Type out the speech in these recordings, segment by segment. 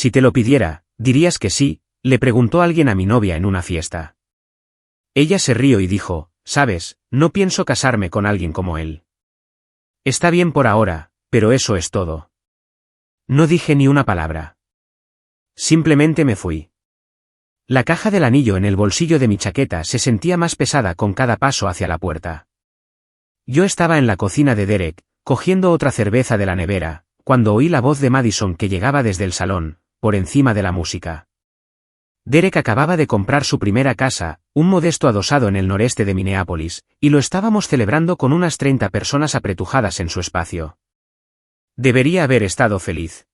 Si te lo pidiera, ¿dirías que sí?, le preguntó alguien a mi novia en una fiesta. Ella se rió y dijo, sabes, no pienso casarme con alguien como él. Está bien por ahora, pero eso es todo. No dije ni una palabra. Simplemente me fui. La caja del anillo en el bolsillo de mi chaqueta se sentía más pesada con cada paso hacia la puerta. Yo estaba en la cocina de Derek, cogiendo otra cerveza de la nevera, cuando oí la voz de Madison que llegaba desde el salón, por encima de la música. Derek acababa de comprar su primera casa, un modesto adosado en el noreste de Minneapolis, y lo estábamos celebrando con unas 30 personas apretujadas en su espacio. Debería haber estado feliz.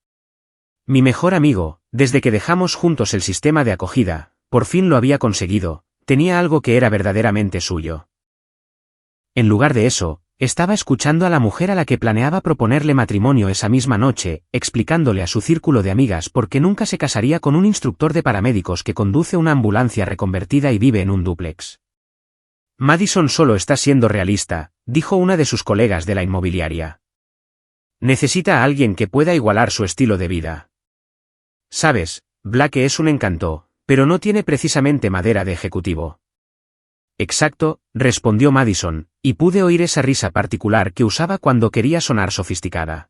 Mi mejor amigo, desde que dejamos juntos el sistema de acogida, por fin lo había conseguido, tenía algo que era verdaderamente suyo. En lugar de eso, estaba escuchando a la mujer a la que planeaba proponerle matrimonio esa misma noche, explicándole a su círculo de amigas por qué nunca se casaría con un instructor de paramédicos que conduce una ambulancia reconvertida y vive en un dúplex. Madison solo está siendo realista, dijo una de sus colegas de la inmobiliaria. Necesita a alguien que pueda igualar su estilo de vida. Sabes, Blake es un encanto, pero no tiene precisamente madera de ejecutivo. Exacto, respondió Madison, y pude oír esa risa particular que usaba cuando quería sonar sofisticada.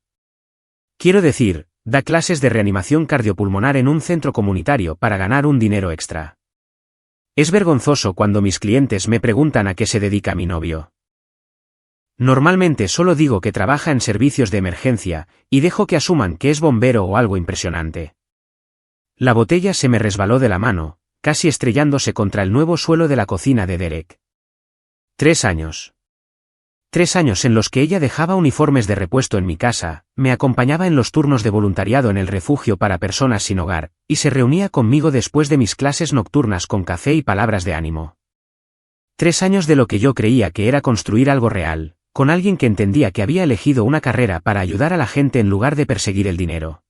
Quiero decir, da clases de reanimación cardiopulmonar en un centro comunitario para ganar un dinero extra. Es vergonzoso cuando mis clientes me preguntan a qué se dedica mi novio. Normalmente solo digo que trabaja en servicios de emergencia, y dejo que asuman que es bombero o algo impresionante. La botella se me resbaló de la mano, casi estrellándose contra el nuevo suelo de la cocina de Derek. 3 años. 3 años en los que ella dejaba uniformes de repuesto en mi casa, me acompañaba en los turnos de voluntariado en el refugio para personas sin hogar, y se reunía conmigo después de mis clases nocturnas con café y palabras de ánimo. 3 años de lo que yo creía que era construir algo real, con alguien que entendía que había elegido una carrera para ayudar a la gente en lugar de perseguir el dinero.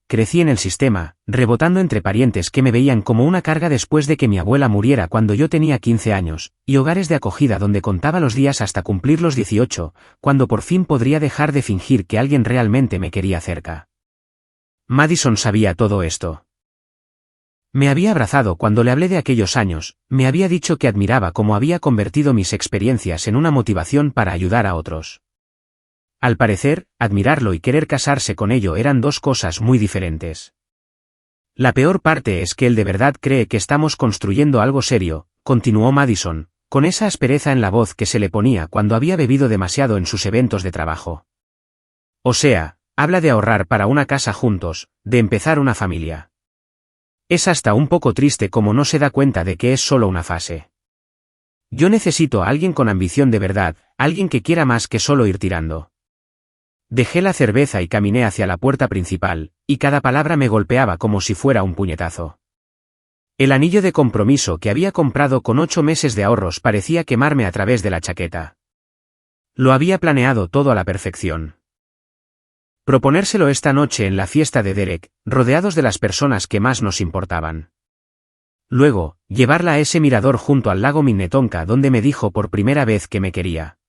Crecí en el sistema, rebotando entre parientes que me veían como una carga después de que mi abuela muriera cuando yo tenía 15 años, y hogares de acogida donde contaba los días hasta cumplir los 18, cuando por fin podría dejar de fingir que alguien realmente me quería cerca. Madison sabía todo esto. Me había abrazado cuando le hablé de aquellos años, me había dicho que admiraba cómo había convertido mis experiencias en una motivación para ayudar a otros. Al parecer, admirarlo y querer casarse con ello eran dos cosas muy diferentes. La peor parte es que él de verdad cree que estamos construyendo algo serio, continuó Madison, con esa aspereza en la voz que se le ponía cuando había bebido demasiado en sus eventos de trabajo. O sea, habla de ahorrar para una casa juntos, de empezar una familia. Es hasta un poco triste como no se da cuenta de que es solo una fase. Yo necesito a alguien con ambición de verdad, alguien que quiera más que solo ir tirando. Dejé la cerveza y caminé hacia la puerta principal, y cada palabra me golpeaba como si fuera un puñetazo. El anillo de compromiso que había comprado con 8 meses de ahorros parecía quemarme a través de la chaqueta. Lo había planeado todo a la perfección. Proponérselo esta noche en la fiesta de Derek, rodeados de las personas que más nos importaban. Luego, llevarla a ese mirador junto al lago Minnetonka donde me dijo por primera vez que me quería.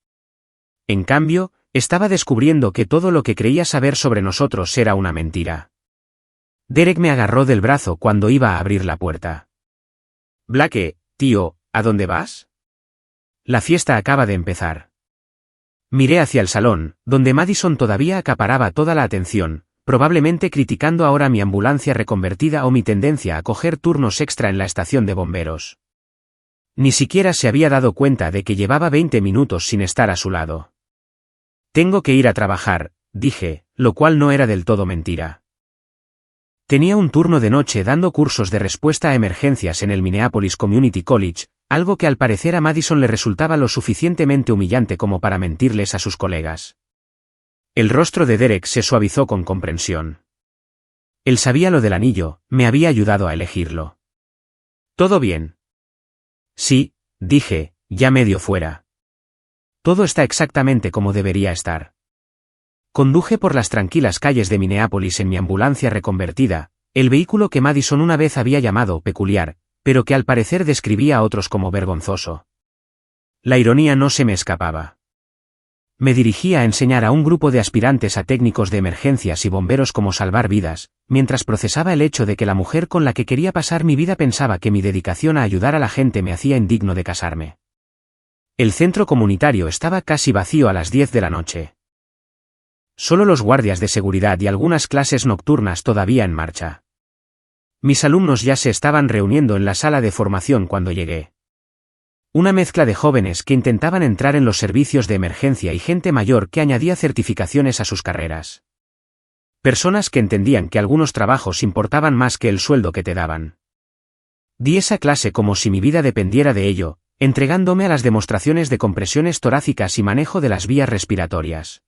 En cambio, estaba descubriendo que todo lo que creía saber sobre nosotros era una mentira. Derek me agarró del brazo cuando iba a abrir la puerta. Blake, tío, ¿a dónde vas? La fiesta acaba de empezar. Miré hacia el salón, donde Madison todavía acaparaba toda la atención, probablemente criticando ahora mi ambulancia reconvertida o mi tendencia a coger turnos extra en la estación de bomberos. Ni siquiera se había dado cuenta de que llevaba 20 minutos sin estar a su lado. Tengo que ir a trabajar, dije, lo cual no era del todo mentira. Tenía un turno de noche dando cursos de respuesta a emergencias en el Minneapolis Community College, algo que al parecer a Madison le resultaba lo suficientemente humillante como para mentirles a sus colegas. El rostro de Derek se suavizó con comprensión. Él sabía lo del anillo, me había ayudado a elegirlo. ¿Todo bien? Sí, dije, ya medio fuera. Todo está exactamente como debería estar. Conduje por las tranquilas calles de Minneapolis en mi ambulancia reconvertida, el vehículo que Madison una vez había llamado peculiar, pero que al parecer describía a otros como vergonzoso. La ironía no se me escapaba. Me dirigí a enseñar a un grupo de aspirantes a técnicos de emergencias y bomberos cómo salvar vidas, mientras procesaba el hecho de que la mujer con la que quería pasar mi vida pensaba que mi dedicación a ayudar a la gente me hacía indigno de casarme. El centro comunitario estaba casi vacío a las 10 de la noche. Solo los guardias de seguridad y algunas clases nocturnas todavía en marcha. Mis alumnos ya se estaban reuniendo en la sala de formación cuando llegué. Una mezcla de jóvenes que intentaban entrar en los servicios de emergencia y gente mayor que añadía certificaciones a sus carreras. Personas que entendían que algunos trabajos importaban más que el sueldo que te daban. Di esa clase como si mi vida dependiera de ello, entregándome a las demostraciones de compresiones torácicas y manejo de las vías respiratorias.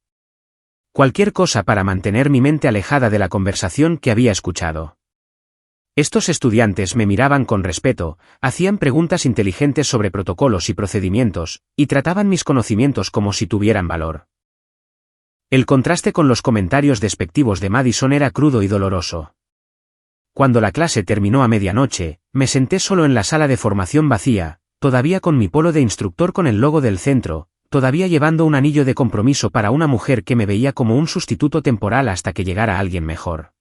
Cualquier cosa para mantener mi mente alejada de la conversación que había escuchado. Estos estudiantes me miraban con respeto, hacían preguntas inteligentes sobre protocolos y procedimientos, y trataban mis conocimientos como si tuvieran valor. El contraste con los comentarios despectivos de Madison era crudo y doloroso. Cuando la clase terminó a medianoche, me senté solo en la sala de formación vacía, todavía con mi polo de instructor con el logo del centro, todavía llevando un anillo de compromiso para una mujer que me veía como un sustituto temporal hasta que llegara alguien mejor.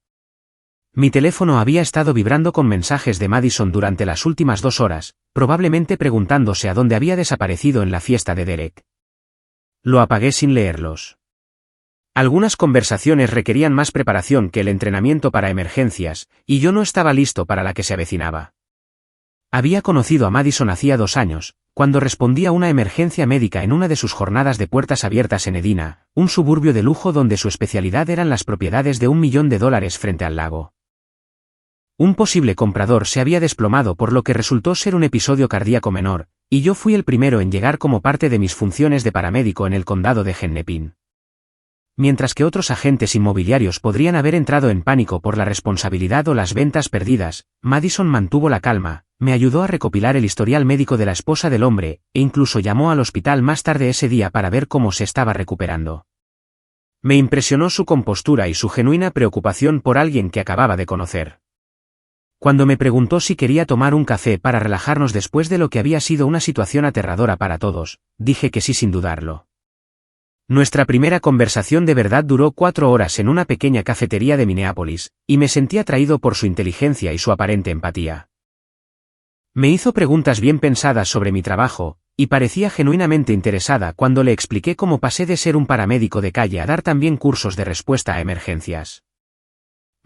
Mi teléfono había estado vibrando con mensajes de Madison durante las últimas 2 horas, probablemente preguntándose a dónde había desaparecido en la fiesta de Derek. Lo apagué sin leerlos. Algunas conversaciones requerían más preparación que el entrenamiento para emergencias, y yo no estaba listo para la que se avecinaba. Había conocido a Madison hacía 2 años, cuando respondía a una emergencia médica en una de sus jornadas de puertas abiertas en Edina, un suburbio de lujo donde su especialidad eran las propiedades de $1 millón frente al lago. Un posible comprador se había desplomado por lo que resultó ser un episodio cardíaco menor, y yo fui el primero en llegar como parte de mis funciones de paramédico en el condado de Hennepin. Mientras que otros agentes inmobiliarios podrían haber entrado en pánico por la responsabilidad o las ventas perdidas, Madison mantuvo la calma, me ayudó a recopilar el historial médico de la esposa del hombre, e incluso llamó al hospital más tarde ese día para ver cómo se estaba recuperando. Me impresionó su compostura y su genuina preocupación por alguien que acababa de conocer. Cuando me preguntó si quería tomar un café para relajarnos después de lo que había sido una situación aterradora para todos, dije que sí sin dudarlo. Nuestra primera conversación de verdad duró 4 horas en una pequeña cafetería de Minneapolis, y me sentí atraído por su inteligencia y su aparente empatía. Me hizo preguntas bien pensadas sobre mi trabajo, y parecía genuinamente interesada cuando le expliqué cómo pasé de ser un paramédico de calle a dar también cursos de respuesta a emergencias.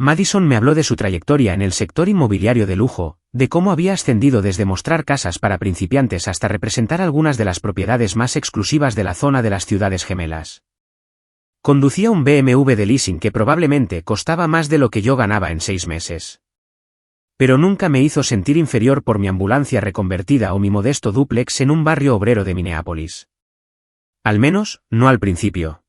Madison me habló de su trayectoria en el sector inmobiliario de lujo, de cómo había ascendido desde mostrar casas para principiantes hasta representar algunas de las propiedades más exclusivas de la zona de las Ciudades Gemelas. Conducía un BMW de leasing que probablemente costaba más de lo que yo ganaba en 6 meses. Pero nunca me hizo sentir inferior por mi ambulancia reconvertida o mi modesto dúplex en un barrio obrero de Minneapolis. Al menos, no al principio.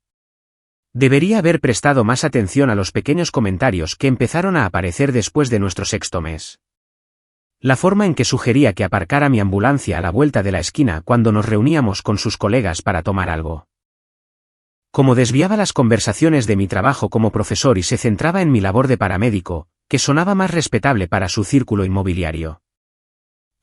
Debería haber prestado más atención a los pequeños comentarios que empezaron a aparecer después de nuestro 6º mes. La forma en que sugería que aparcara mi ambulancia a la vuelta de la esquina cuando nos reuníamos con sus colegas para tomar algo. Cómo desviaba las conversaciones de mi trabajo como profesor y se centraba en mi labor de paramédico, que sonaba más respetable para su círculo inmobiliario.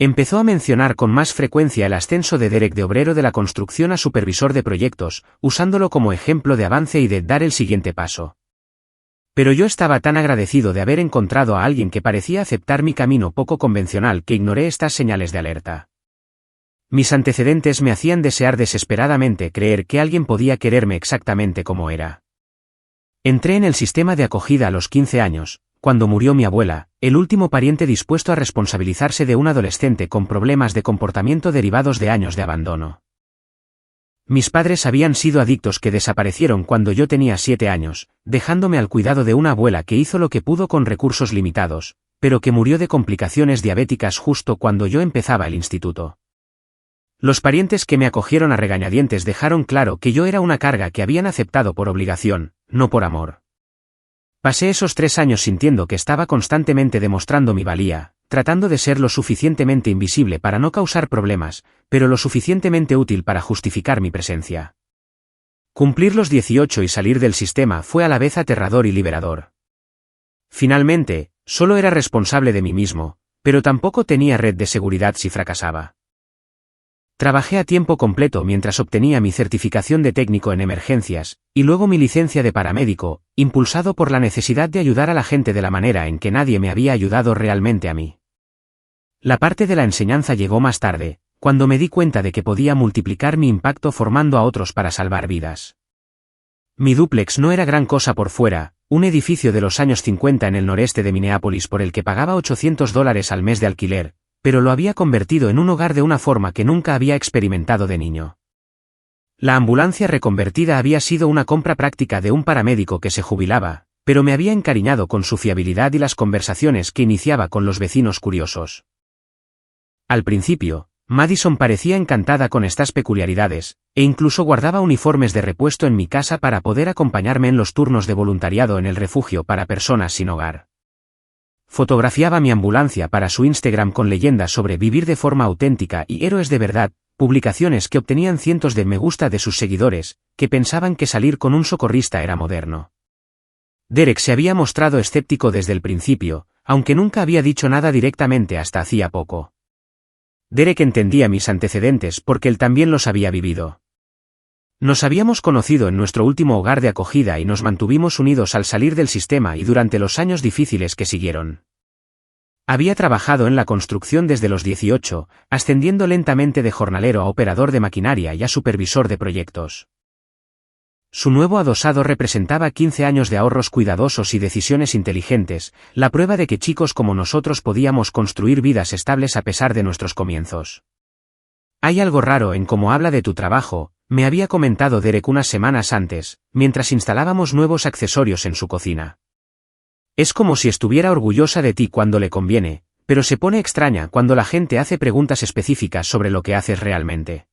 Empezó a mencionar con más frecuencia el ascenso de Derek de obrero de la construcción a supervisor de proyectos, usándolo como ejemplo de avance y de dar el siguiente paso. Pero yo estaba tan agradecido de haber encontrado a alguien que parecía aceptar mi camino poco convencional que ignoré estas señales de alerta. Mis antecedentes me hacían desear desesperadamente creer que alguien podía quererme exactamente como era. Entré en el sistema de acogida a los 15 años, cuando murió mi abuela, el último pariente dispuesto a responsabilizarse de un adolescente con problemas de comportamiento derivados de años de abandono. Mis padres habían sido adictos que desaparecieron cuando yo tenía 7 años, dejándome al cuidado de una abuela que hizo lo que pudo con recursos limitados, pero que murió de complicaciones diabéticas justo cuando yo empezaba el instituto. Los parientes que me acogieron a regañadientes dejaron claro que yo era una carga que habían aceptado por obligación, no por amor. Pasé esos 3 años sintiendo que estaba constantemente demostrando mi valía, tratando de ser lo suficientemente invisible para no causar problemas, pero lo suficientemente útil para justificar mi presencia. Cumplir los 18 y salir del sistema fue a la vez aterrador y liberador. Finalmente, solo era responsable de mí mismo, pero tampoco tenía red de seguridad si fracasaba. Trabajé a tiempo completo mientras obtenía mi certificación de técnico en emergencias, y luego mi licencia de paramédico, impulsado por la necesidad de ayudar a la gente de la manera en que nadie me había ayudado realmente a mí. La parte de la enseñanza llegó más tarde, cuando me di cuenta de que podía multiplicar mi impacto formando a otros para salvar vidas. Mi dúplex no era gran cosa por fuera, un edificio de los años 50 en el noreste de Minneapolis por el que pagaba $800 al mes de alquiler, pero lo había convertido en un hogar de una forma que nunca había experimentado de niño. La ambulancia reconvertida había sido una compra práctica de un paramédico que se jubilaba, pero me había encariñado con su fiabilidad y las conversaciones que iniciaba con los vecinos curiosos. Al principio, Madison parecía encantada con estas peculiaridades, e incluso guardaba uniformes de repuesto en mi casa para poder acompañarme en los turnos de voluntariado en el refugio para personas sin hogar. Fotografiaba mi ambulancia para su Instagram con leyendas sobre vivir de forma auténtica y héroes de verdad, publicaciones que obtenían cientos de me gusta de sus seguidores, que pensaban que salir con un socorrista era moderno. Derek se había mostrado escéptico desde el principio, aunque nunca había dicho nada directamente hasta hacía poco. Derek entendía mis antecedentes porque él también los había vivido. Nos habíamos conocido en nuestro último hogar de acogida y nos mantuvimos unidos al salir del sistema y durante los años difíciles que siguieron. Había trabajado en la construcción desde los 18, ascendiendo lentamente de jornalero a operador de maquinaria y a supervisor de proyectos. Su nuevo adosado representaba 15 años de ahorros cuidadosos y decisiones inteligentes, la prueba de que chicos como nosotros podíamos construir vidas estables a pesar de nuestros comienzos. Hay algo raro en cómo habla de tu trabajo, me había comentado Derek unas semanas antes, mientras instalábamos nuevos accesorios en su cocina. Es como si estuviera orgullosa de ti cuando le conviene, pero se pone extraña cuando la gente hace preguntas específicas sobre lo que haces realmente.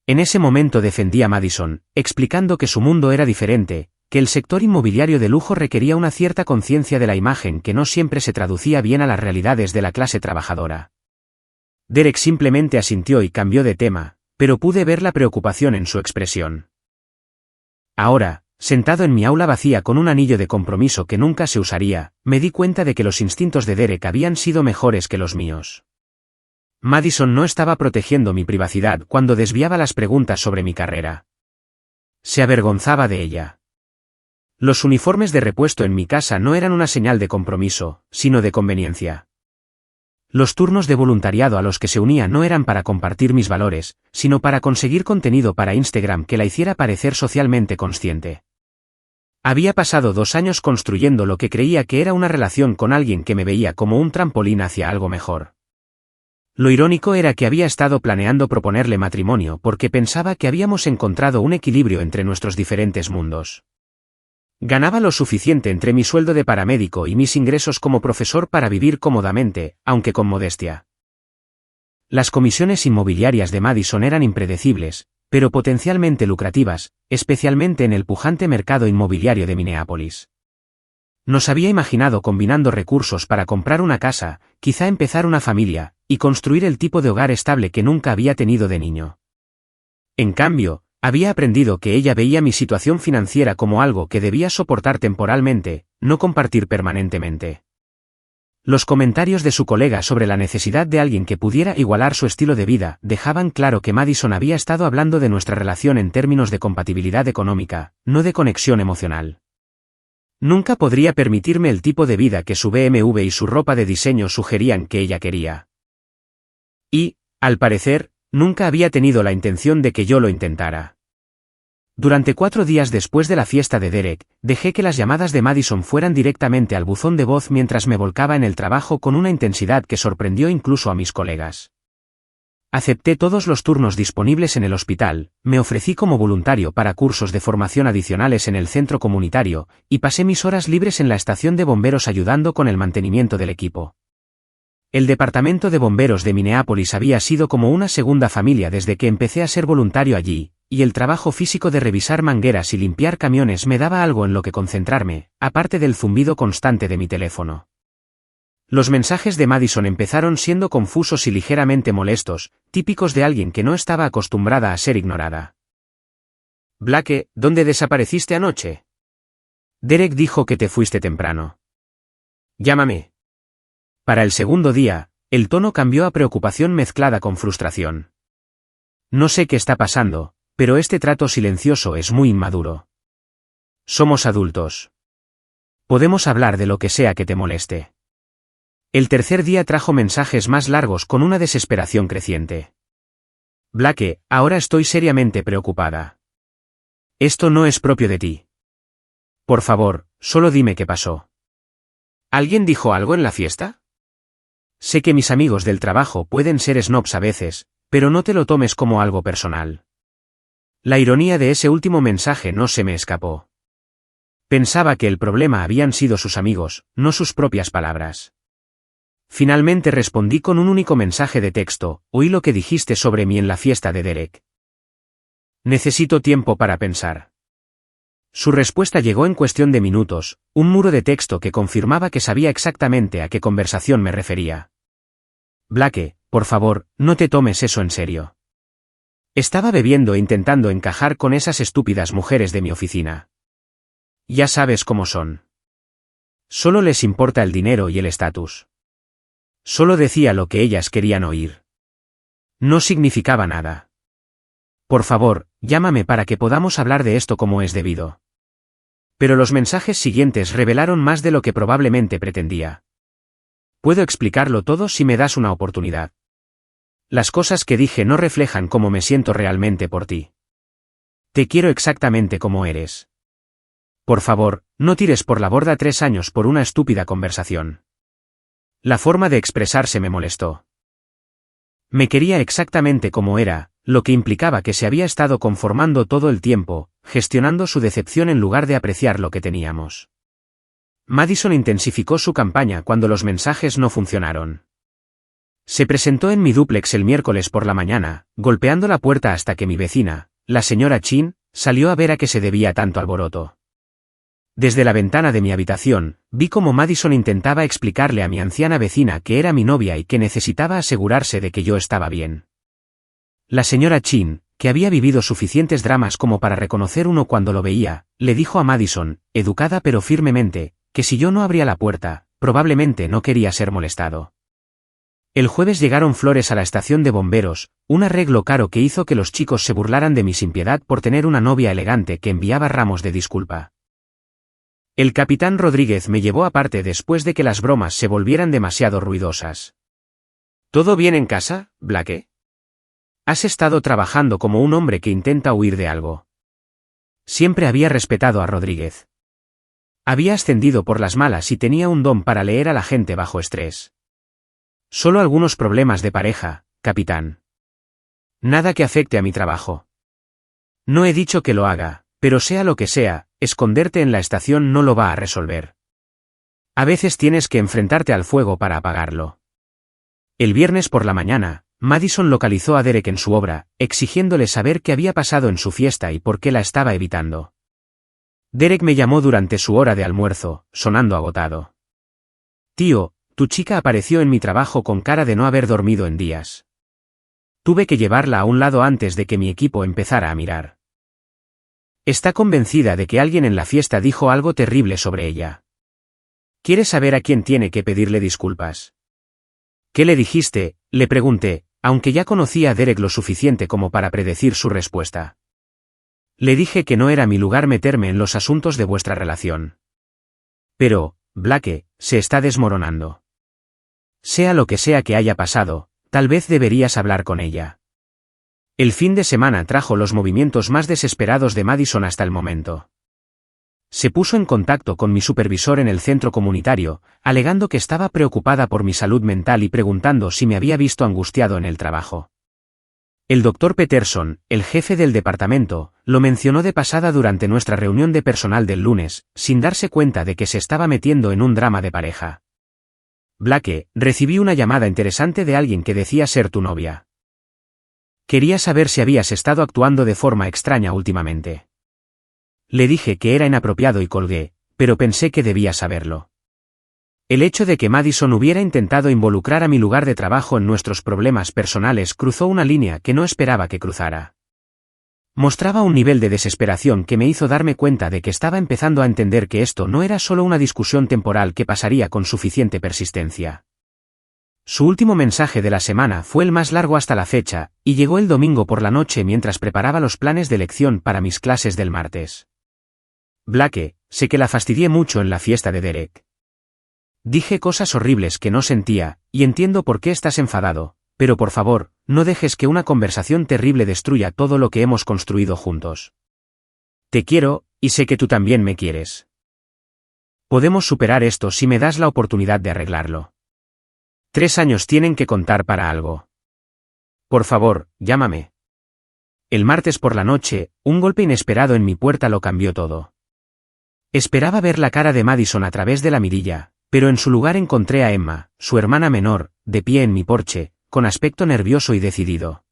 En ese momento defendí a Madison, explicando que su mundo era diferente, que el sector inmobiliario de lujo requería una cierta conciencia de la imagen que no siempre se traducía bien a las realidades de la clase trabajadora. Derek simplemente asintió y cambió de tema, pero pude ver la preocupación en su expresión. Ahora, sentado en mi aula vacía con un anillo de compromiso que nunca se usaría, me di cuenta de que los instintos de Derek habían sido mejores que los míos. Madison no estaba protegiendo mi privacidad cuando desviaba las preguntas sobre mi carrera. Se avergonzaba de ella. Los uniformes de repuesto en mi casa no eran una señal de compromiso, sino de conveniencia. Los turnos de voluntariado a los que se unía no eran para compartir mis valores, sino para conseguir contenido para Instagram que la hiciera parecer socialmente consciente. Había pasado 2 años construyendo lo que creía que era una relación con alguien que me veía como un trampolín hacia algo mejor. Lo irónico era que había estado planeando proponerle matrimonio porque pensaba que habíamos encontrado un equilibrio entre nuestros diferentes mundos. Ganaba lo suficiente entre mi sueldo de paramédico y mis ingresos como profesor para vivir cómodamente, aunque con modestia. Las comisiones inmobiliarias de Madison eran impredecibles, pero potencialmente lucrativas, especialmente en el pujante mercado inmobiliario de Minneapolis. Nos había imaginado combinando recursos para comprar una casa, quizá empezar una familia, y construir el tipo de hogar estable que nunca había tenido de niño. En cambio, había aprendido que ella veía mi situación financiera como algo que debía soportar temporalmente, no compartir permanentemente. Los comentarios de su colega sobre la necesidad de alguien que pudiera igualar su estilo de vida dejaban claro que Madison había estado hablando de nuestra relación en términos de compatibilidad económica, no de conexión emocional. Nunca podría permitirme el tipo de vida que su BMW y su ropa de diseño sugerían que ella quería. Y, al parecer, nunca había tenido la intención de que yo lo intentara. Durante 4 días después de la fiesta de Derek, dejé que las llamadas de Madison fueran directamente al buzón de voz mientras me volcaba en el trabajo con una intensidad que sorprendió incluso a mis colegas. Acepté todos los turnos disponibles en el hospital, me ofrecí como voluntario para cursos de formación adicionales en el centro comunitario, y pasé mis horas libres en la estación de bomberos ayudando con el mantenimiento del equipo. El departamento de bomberos de Minneapolis había sido como una segunda familia desde que empecé a ser voluntario allí, y el trabajo físico de revisar mangueras y limpiar camiones me daba algo en lo que concentrarme, aparte del zumbido constante de mi teléfono. Los mensajes de Madison empezaron siendo confusos y ligeramente molestos, típicos de alguien que no estaba acostumbrada a ser ignorada. Blake, ¿dónde desapareciste anoche? Derek dijo que te fuiste temprano. Llámame. Para el segundo día, el tono cambió a preocupación mezclada con frustración. No sé qué está pasando, pero este trato silencioso es muy inmaduro. Somos adultos. Podemos hablar de lo que sea que te moleste. El tercer día trajo mensajes más largos con una desesperación creciente. Blake, ahora estoy seriamente preocupada. Esto no es propio de ti. Por favor, solo dime qué pasó. ¿Alguien dijo algo en la fiesta? Sé que mis amigos del trabajo pueden ser snobs a veces, pero no te lo tomes como algo personal. La ironía de ese último mensaje no se me escapó. Pensaba que el problema habían sido sus amigos, no sus propias palabras. Finalmente respondí con un único mensaje de texto: oí lo que dijiste sobre mí en la fiesta de Derek. Necesito tiempo para pensar. Su respuesta llegó en cuestión de minutos, un muro de texto que confirmaba que sabía exactamente a qué conversación me refería. Blake, por favor, no te tomes eso en serio. Estaba bebiendo e intentando encajar con esas estúpidas mujeres de mi oficina. Ya sabes cómo son. Solo les importa el dinero y el estatus. Solo decía lo que ellas querían oír. No significaba nada. Por favor, llámame para que podamos hablar de esto como es debido. Pero los mensajes siguientes revelaron más de lo que probablemente pretendía. Puedo explicarlo todo si me das una oportunidad. Las cosas que dije no reflejan cómo me siento realmente por ti. Te quiero exactamente como eres. Por favor, no tires por la borda 3 años por una estúpida conversación. La forma de expresarse me molestó. Me quería exactamente como era, lo que implicaba que se había estado conformando todo el tiempo, gestionando su decepción en lugar de apreciar lo que teníamos. Madison intensificó su campaña cuando los mensajes no funcionaron. Se presentó en mi dúplex el miércoles por la mañana, golpeando la puerta hasta que mi vecina, la señora Chin, salió a ver a qué se debía tanto alboroto. Desde la ventana de mi habitación, vi cómo Madison intentaba explicarle a mi anciana vecina que era mi novia y que necesitaba asegurarse de que yo estaba bien. La señora Chin, que había vivido suficientes dramas como para reconocer uno cuando lo veía, le dijo a Madison, educada pero firmemente, que si yo no abría la puerta, probablemente no quería ser molestado. El jueves llegaron flores a la estación de bomberos, un arreglo caro que hizo que los chicos se burlaran de mi sin piedad por tener una novia elegante que enviaba ramos de disculpa. El capitán Rodríguez me llevó aparte después de que las bromas se volvieran demasiado ruidosas. ¿Todo bien en casa, Blake? Has estado trabajando como un hombre que intenta huir de algo. Siempre había respetado a Rodríguez. Había ascendido por las malas y tenía un don para leer a la gente bajo estrés. Solo algunos problemas de pareja, capitán. Nada que afecte a mi trabajo. No he dicho que lo haga, pero sea lo que sea, esconderte en la estación no lo va a resolver. A veces tienes que enfrentarte al fuego para apagarlo. El viernes por la mañana, Madison localizó a Derek en su obra, exigiéndole saber qué había pasado en su fiesta y por qué la estaba evitando. Derek me llamó durante su hora de almuerzo, sonando agotado. Tío, tu chica apareció en mi trabajo con cara de no haber dormido en días. Tuve que llevarla a un lado antes de que mi equipo empezara a mirar. Está convencida de que alguien en la fiesta dijo algo terrible sobre ella. ¿Quiere saber a quién tiene que pedirle disculpas? ¿Qué le dijiste?, le pregunté, aunque ya conocía a Derek lo suficiente como para predecir su respuesta. Le dije que no era mi lugar meterme en los asuntos de vuestra relación. Pero, Blake, se está desmoronando. Sea lo que sea que haya pasado, tal vez deberías hablar con ella. El fin de semana trajo los movimientos más desesperados de Madison hasta el momento. Se puso en contacto con mi supervisor en el centro comunitario, alegando que estaba preocupada por mi salud mental y preguntando si me había visto angustiado en el trabajo. El Dr. Peterson, el jefe del departamento, lo mencionó de pasada durante nuestra reunión de personal del lunes, sin darse cuenta de que se estaba metiendo en un drama de pareja. Blake, recibí una llamada interesante de alguien que decía ser tu novia. Quería saber si habías estado actuando de forma extraña últimamente. Le dije que era inapropiado y colgué, pero pensé que debía saberlo. El hecho de que Madison hubiera intentado involucrar a mi lugar de trabajo en nuestros problemas personales cruzó una línea que no esperaba que cruzara. Mostraba un nivel de desesperación que me hizo darme cuenta de que estaba empezando a entender que esto no era solo una discusión temporal que pasaría con suficiente persistencia. Su último mensaje de la semana fue el más largo hasta la fecha, y llegó el domingo por la noche mientras preparaba los planes de lección para mis clases del martes. Blake, sé que la fastidié mucho en la fiesta de Derek. Dije cosas horribles que no sentía, y entiendo por qué estás enfadado, pero por favor, no dejes que una conversación terrible destruya todo lo que hemos construido juntos. Te quiero, y sé que tú también me quieres. Podemos superar esto si me das la oportunidad de arreglarlo. 3 años tienen que contar para algo. Por favor, llámame. El martes por la noche, un golpe inesperado en mi puerta lo cambió todo. Esperaba ver la cara de Madison a través de la mirilla, pero en su lugar encontré a Emma, su hermana menor, de pie en mi porche, con aspecto nervioso y decidido.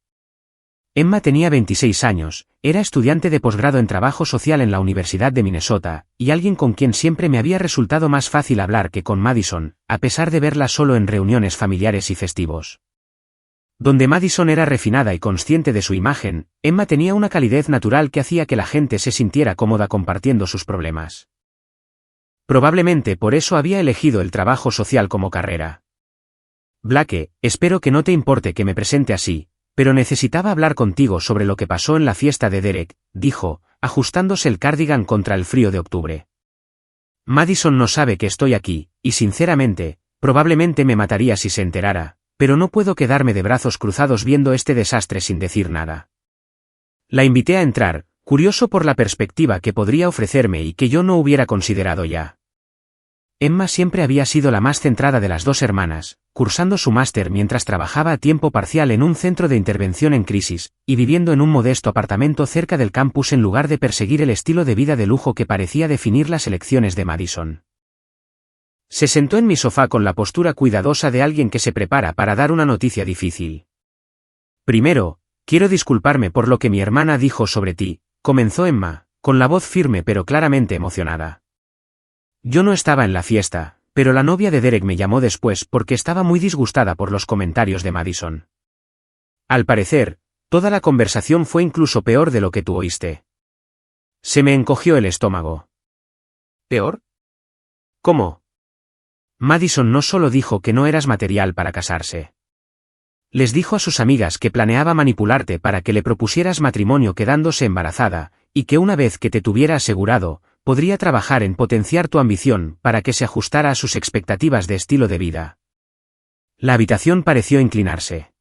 Emma tenía 26 años, era estudiante de posgrado en trabajo social en la Universidad de Minnesota, y alguien con quien siempre me había resultado más fácil hablar que con Madison, a pesar de verla solo en reuniones familiares y festivos. Donde Madison era refinada y consciente de su imagen, Emma tenía una calidez natural que hacía que la gente se sintiera cómoda compartiendo sus problemas. Probablemente por eso había elegido el trabajo social como carrera. Blake, espero que no te importe que me presente así, pero necesitaba hablar contigo sobre lo que pasó en la fiesta de Derek, dijo, ajustándose el cardigan contra el frío de octubre. Madison no sabe que estoy aquí, y sinceramente, probablemente me mataría si se enterara, pero no puedo quedarme de brazos cruzados viendo este desastre sin decir nada. La invité a entrar, curioso por la perspectiva que podría ofrecerme y que yo no hubiera considerado ya. Emma siempre había sido la más centrada de las dos hermanas, cursando su máster mientras trabajaba a tiempo parcial en un centro de intervención en crisis, y viviendo en un modesto apartamento cerca del campus en lugar de perseguir el estilo de vida de lujo que parecía definir las elecciones de Madison. Se sentó en mi sofá con la postura cuidadosa de alguien que se prepara para dar una noticia difícil. Primero, quiero disculparme por lo que mi hermana dijo sobre ti, comenzó Emma, con la voz firme pero claramente emocionada. Yo no estaba en la fiesta, pero la novia de Derek me llamó después porque estaba muy disgustada por los comentarios de Madison. Al parecer, toda la conversación fue incluso peor de lo que tú oíste. Se me encogió el estómago. ¿Peor? ¿Cómo? Madison no solo dijo que no eras material para casarse. Les dijo a sus amigas que planeaba manipularte para que le propusieras matrimonio quedándose embarazada, y que una vez que te tuviera asegurado, podría trabajar en potenciar tu ambición para que se ajustara a sus expectativas de estilo de vida. La habitación pareció inclinarse.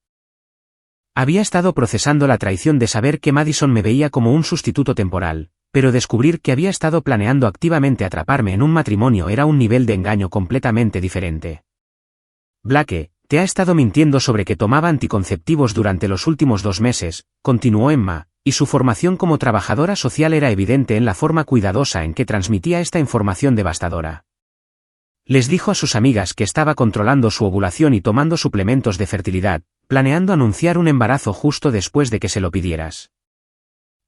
Había estado procesando la traición de saber que Madison me veía como un sustituto temporal, pero descubrir que había estado planeando activamente atraparme en un matrimonio era un nivel de engaño completamente diferente. Blake, te ha estado mintiendo sobre que tomaba anticonceptivos durante los últimos 2 meses, continuó Emma, y su formación como trabajadora social era evidente en la forma cuidadosa en que transmitía esta información devastadora. Les dijo a sus amigas que estaba controlando su ovulación y tomando suplementos de fertilidad, planeando anunciar un embarazo justo después de que se lo pidieras.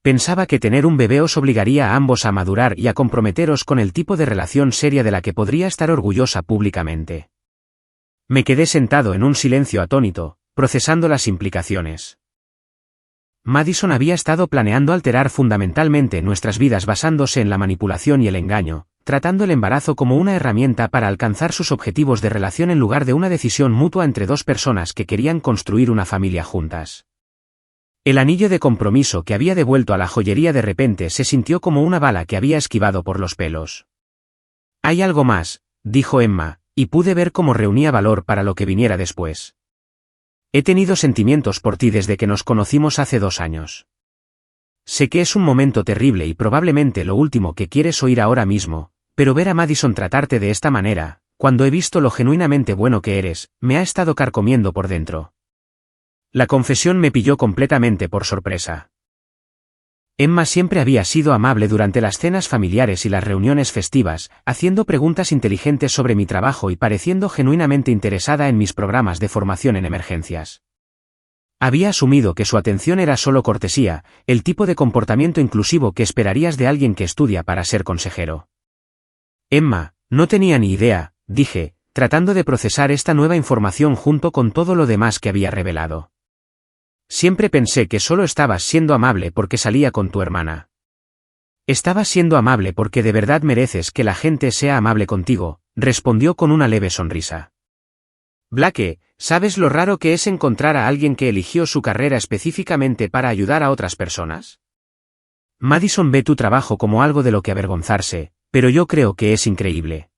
Pensaba que tener un bebé os obligaría a ambos a madurar y a comprometeros con el tipo de relación seria de la que podría estar orgullosa públicamente. Me quedé sentado en un silencio atónito, procesando las implicaciones. Madison había estado planeando alterar fundamentalmente nuestras vidas basándose en la manipulación y el engaño, tratando el embarazo como una herramienta para alcanzar sus objetivos de relación en lugar de una decisión mutua entre dos personas que querían construir una familia juntas. El anillo de compromiso que había devuelto a la joyería de repente se sintió como una bala que había esquivado por los pelos. Hay algo más, dijo Emma, y pude ver cómo reunía valor para lo que viniera después. He tenido sentimientos por ti desde que nos conocimos hace 2 años. Sé que es un momento terrible y probablemente lo último que quieres oír ahora mismo, pero ver a Madison tratarte de esta manera, cuando he visto lo genuinamente bueno que eres, me ha estado carcomiendo por dentro. La confesión me pilló completamente por sorpresa. Emma siempre había sido amable durante las cenas familiares y las reuniones festivas, haciendo preguntas inteligentes sobre mi trabajo y pareciendo genuinamente interesada en mis programas de formación en emergencias. Había asumido que su atención era solo cortesía, el tipo de comportamiento inclusivo que esperarías de alguien que estudia para ser consejero. Emma, no tenía ni idea, dije, tratando de procesar esta nueva información junto con todo lo demás que había revelado. Siempre pensé que solo estabas siendo amable porque salía con tu hermana. Estabas siendo amable porque de verdad mereces que la gente sea amable contigo, respondió con una leve sonrisa. Blake, ¿sabes lo raro que es encontrar a alguien que eligió su carrera específicamente para ayudar a otras personas? Madison ve tu trabajo como algo de lo que avergonzarse, pero yo creo que es increíble.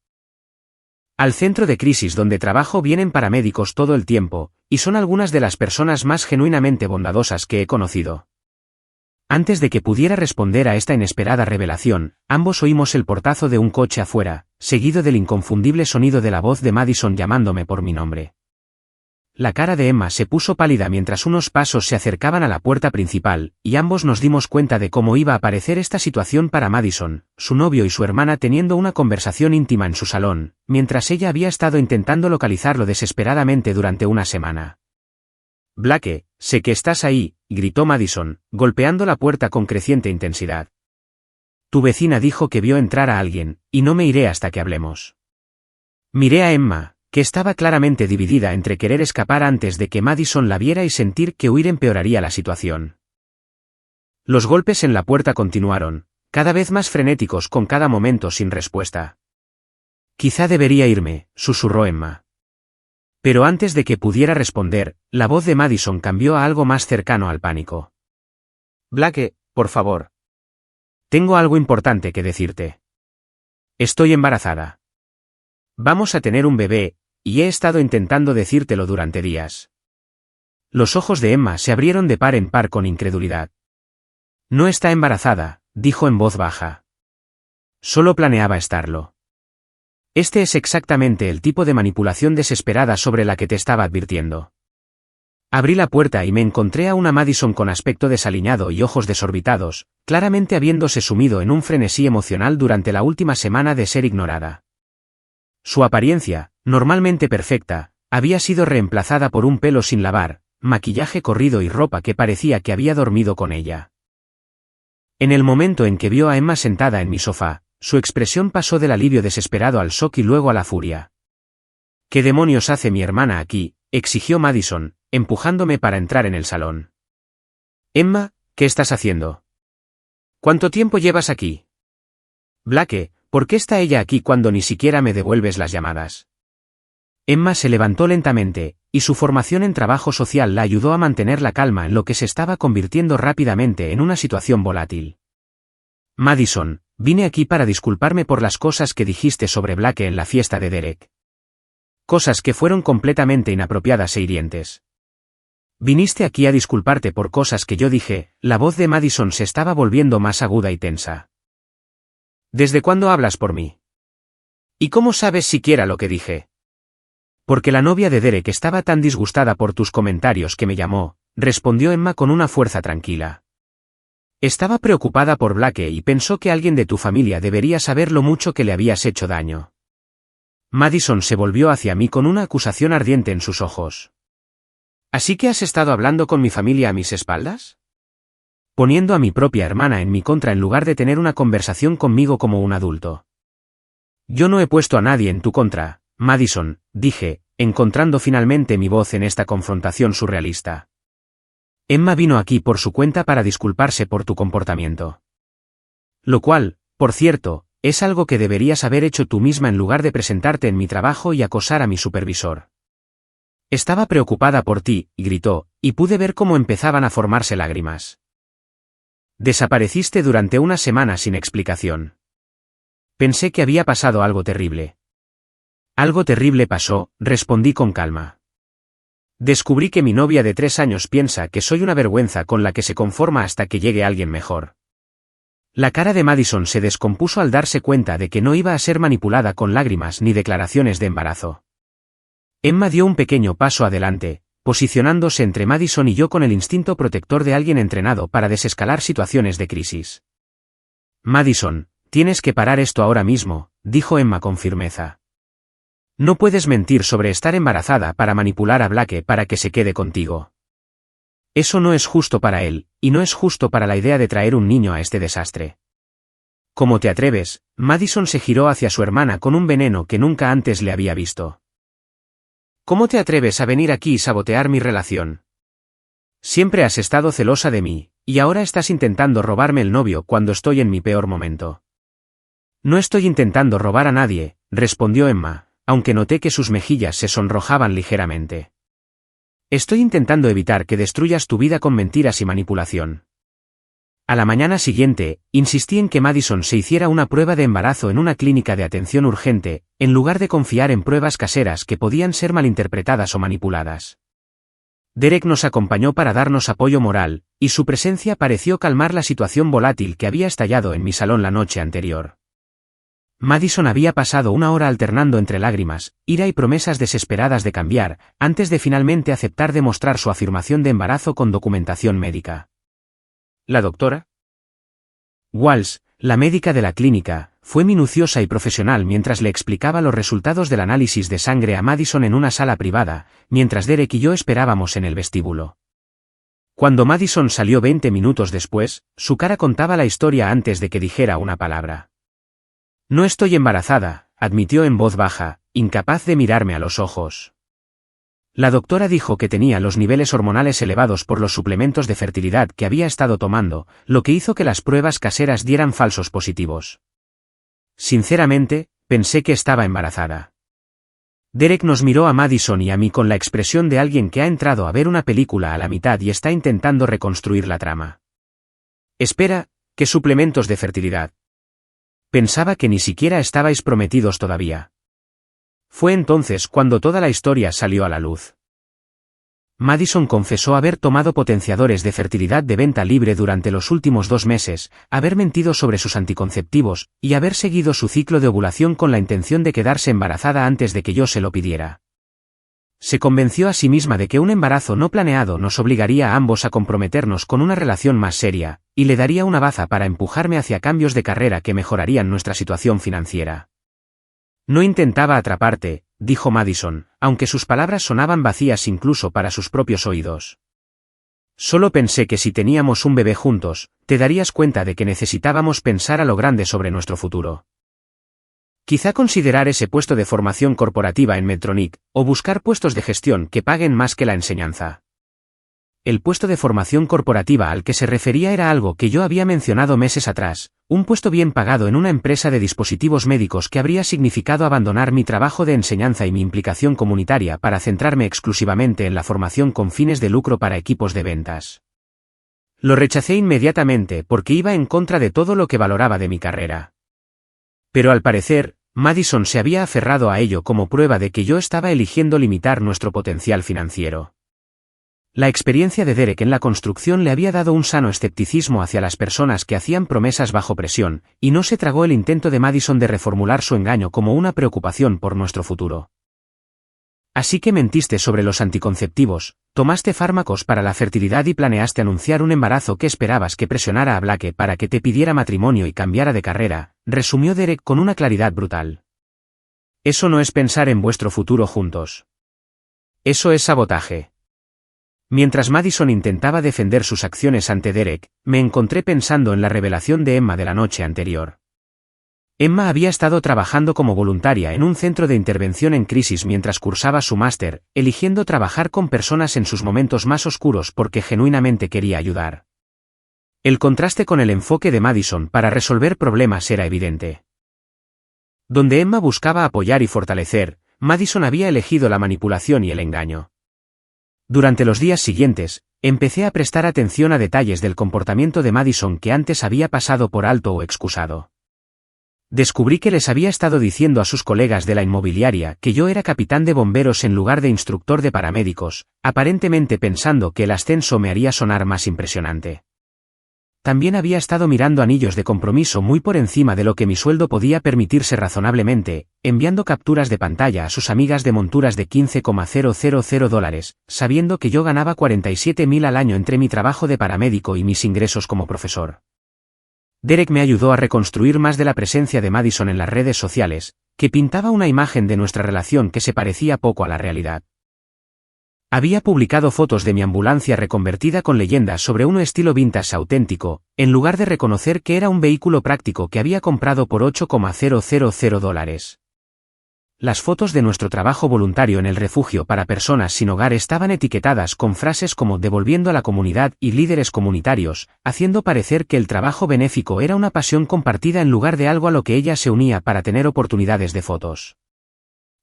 Al centro de crisis donde trabajo vienen paramédicos todo el tiempo, y son algunas de las personas más genuinamente bondadosas que he conocido. Antes de que pudiera responder a esta inesperada revelación, ambos oímos el portazo de un coche afuera, seguido del inconfundible sonido de la voz de Madison llamándome por mi nombre. La cara de Emma se puso pálida mientras unos pasos se acercaban a la puerta principal, y ambos nos dimos cuenta de cómo iba a parecer esta situación para Madison, su novio y su hermana teniendo una conversación íntima en su salón, mientras ella había estado intentando localizarlo desesperadamente durante una semana. Blake, sé que estás ahí, gritó Madison, golpeando la puerta con creciente intensidad. Tu vecina dijo que vio entrar a alguien, y no me iré hasta que hablemos. Miré a Emma, que estaba claramente dividida entre querer escapar antes de que Madison la viera y sentir que huir empeoraría la situación. Los golpes en la puerta continuaron, cada vez más frenéticos con cada momento sin respuesta. Quizá debería irme, susurró Emma. Pero antes de que pudiera responder, la voz de Madison cambió a algo más cercano al pánico. Blake, por favor. Tengo algo importante que decirte. Estoy embarazada. Vamos a tener un bebé, y he estado intentando decírtelo durante días. Los ojos de Emma se abrieron de par en par con incredulidad. No está embarazada, dijo en voz baja. Solo planeaba estarlo. Este es exactamente el tipo de manipulación desesperada sobre la que te estaba advirtiendo. Abrí la puerta y me encontré a una Madison con aspecto desaliñado y ojos desorbitados, claramente habiéndose sumido en un frenesí emocional durante la última semana de ser ignorada. Su apariencia, normalmente perfecta, había sido reemplazada por un pelo sin lavar, maquillaje corrido y ropa que parecía que había dormido con ella. En el momento en que vio a Emma sentada en mi sofá, su expresión pasó del alivio desesperado al shock y luego a la furia. ¿Qué demonios hace mi hermana aquí?, exigió Madison, empujándome para entrar en el salón. Emma, ¿qué estás haciendo? ¿Cuánto tiempo llevas aquí? Blake, ¿por qué está ella aquí cuando ni siquiera me devuelves las llamadas? Emma se levantó lentamente, y su formación en trabajo social la ayudó a mantener la calma en lo que se estaba convirtiendo rápidamente en una situación volátil. Madison, vine aquí para disculparme por las cosas que dijiste sobre Blake en la fiesta de Derek. Cosas que fueron completamente inapropiadas e hirientes. Viniste aquí a disculparte por cosas que yo dije. La voz de Madison se estaba volviendo más aguda y tensa. ¿Desde cuándo hablas por mí? ¿Y cómo sabes siquiera lo que dije? Porque la novia de Derek estaba tan disgustada por tus comentarios que me llamó, respondió Emma con una fuerza tranquila. Estaba preocupada por Blake y pensó que alguien de tu familia debería saber lo mucho que le habías hecho daño. Madison se volvió hacia mí con una acusación ardiente en sus ojos. ¿Así que has estado hablando con mi familia a mis espaldas? Poniendo a mi propia hermana en mi contra en lugar de tener una conversación conmigo como un adulto. Yo no he puesto a nadie en tu contra, Madison, dije, encontrando finalmente mi voz en esta confrontación surrealista. Emma vino aquí por su cuenta para disculparse por tu comportamiento. Lo cual, por cierto, es algo que deberías haber hecho tú misma en lugar de presentarte en mi trabajo y acosar a mi supervisor. Estaba preocupada por ti, gritó, y pude ver cómo empezaban a formarse lágrimas. Desapareciste durante una semana sin explicación. Pensé que había pasado algo terrible. Algo terrible pasó, respondí con calma. Descubrí que mi novia de 3 años piensa que soy una vergüenza con la que se conforma hasta que llegue alguien mejor. La cara de Madison se descompuso al darse cuenta de que no iba a ser manipulada con lágrimas ni declaraciones de embarazo. Emma dio un pequeño paso adelante, posicionándose entre Madison y yo con el instinto protector de alguien entrenado para desescalar situaciones de crisis. Madison, tienes que parar esto ahora mismo, dijo Emma con firmeza. No puedes mentir sobre estar embarazada para manipular a Blake para que se quede contigo. Eso no es justo para él, y no es justo para la idea de traer un niño a este desastre. ¿Cómo te atreves? Madison se giró hacia su hermana con un veneno que nunca antes le había visto. ¿Cómo te atreves a venir aquí y sabotear mi relación? Siempre has estado celosa de mí, y ahora estás intentando robarme el novio cuando estoy en mi peor momento. No estoy intentando robar a nadie, respondió Emma, aunque noté que sus mejillas se sonrojaban ligeramente. Estoy intentando evitar que destruyas tu vida con mentiras y manipulación. A la mañana siguiente, insistí en que Madison se hiciera una prueba de embarazo en una clínica de atención urgente, en lugar de confiar en pruebas caseras que podían ser malinterpretadas o manipuladas. Derek nos acompañó para darnos apoyo moral, y su presencia pareció calmar la situación volátil que había estallado en mi salón la noche anterior. Madison había pasado una hora alternando entre lágrimas, ira y promesas desesperadas de cambiar, antes de finalmente aceptar demostrar su afirmación de embarazo con documentación médica. ¿La doctora? Walsh, la médica de la clínica, fue minuciosa y profesional mientras le explicaba los resultados del análisis de sangre a Madison en una sala privada, mientras Derek y yo esperábamos en el vestíbulo. Cuando Madison salió 20 minutos después, su cara contaba la historia antes de que dijera una palabra. No estoy embarazada, admitió en voz baja, incapaz de mirarme a los ojos. La doctora dijo que tenía los niveles hormonales elevados por los suplementos de fertilidad que había estado tomando, lo que hizo que las pruebas caseras dieran falsos positivos. Sinceramente, pensé que estaba embarazada. Derek nos miró a Madison y a mí con la expresión de alguien que ha entrado a ver una película a la mitad y está intentando reconstruir la trama. Espera, ¿qué suplementos de fertilidad? Pensaba que ni siquiera estabais prometidos todavía. Fue entonces cuando toda la historia salió a la luz. Madison confesó haber tomado potenciadores de fertilidad de venta libre durante los últimos 2 meses, haber mentido sobre sus anticonceptivos, y haber seguido su ciclo de ovulación con la intención de quedarse embarazada antes de que yo se lo pidiera. Se convenció a sí misma de que un embarazo no planeado nos obligaría a ambos a comprometernos con una relación más seria, y le daría una baza para empujarme hacia cambios de carrera que mejorarían nuestra situación financiera. No intentaba atraparte, dijo Madison, aunque sus palabras sonaban vacías incluso para sus propios oídos. Solo pensé que si teníamos un bebé juntos, te darías cuenta de que necesitábamos pensar a lo grande sobre nuestro futuro. Quizá considerar ese puesto de formación corporativa en Medtronic, o buscar puestos de gestión que paguen más que la enseñanza. El puesto de formación corporativa al que se refería era algo que yo había mencionado meses atrás, un puesto bien pagado en una empresa de dispositivos médicos que habría significado abandonar mi trabajo de enseñanza y mi implicación comunitaria para centrarme exclusivamente en la formación con fines de lucro para equipos de ventas. Lo rechacé inmediatamente porque iba en contra de todo lo que valoraba de mi carrera. Pero al parecer, Madison se había aferrado a ello como prueba de que yo estaba eligiendo limitar nuestro potencial financiero. La experiencia de Derek en la construcción le había dado un sano escepticismo hacia las personas que hacían promesas bajo presión, y no se tragó el intento de Madison de reformular su engaño como una preocupación por nuestro futuro. Así que mentiste sobre los anticonceptivos, tomaste fármacos para la fertilidad y planeaste anunciar un embarazo que esperabas que presionara a Blake para que te pidiera matrimonio y cambiara de carrera, resumió Derek con una claridad brutal. Eso no es pensar en vuestro futuro juntos. Eso es sabotaje. Mientras Madison intentaba defender sus acciones ante Derek, me encontré pensando en la revelación de Emma de la noche anterior. Emma había estado trabajando como voluntaria en un centro de intervención en crisis mientras cursaba su máster, eligiendo trabajar con personas en sus momentos más oscuros porque genuinamente quería ayudar. El contraste con el enfoque de Madison para resolver problemas era evidente. Donde Emma buscaba apoyar y fortalecer, Madison había elegido la manipulación y el engaño. Durante los días siguientes, empecé a prestar atención a detalles del comportamiento de Madison que antes había pasado por alto o excusado. Descubrí que les había estado diciendo a sus colegas de la inmobiliaria que yo era capitán de bomberos en lugar de instructor de paramédicos, aparentemente pensando que el ascenso me haría sonar más impresionante. También había estado mirando anillos de compromiso muy por encima de lo que mi sueldo podía permitirse razonablemente, enviando capturas de pantalla a sus amigas de monturas de $15,000, sabiendo que yo ganaba $47,000 al año entre mi trabajo de paramédico y mis ingresos como profesor. Derek me ayudó a reconstruir más de la presencia de Madison en las redes sociales, que pintaba una imagen de nuestra relación que se parecía poco a la realidad. Había publicado fotos de mi ambulancia reconvertida con leyendas sobre un estilo vintage auténtico, en lugar de reconocer que era un vehículo práctico que había comprado por $8,000. Las fotos de nuestro trabajo voluntario en el refugio para personas sin hogar estaban etiquetadas con frases como devolviendo a la comunidad y líderes comunitarios, haciendo parecer que el trabajo benéfico era una pasión compartida en lugar de algo a lo que ella se unía para tener oportunidades de fotos.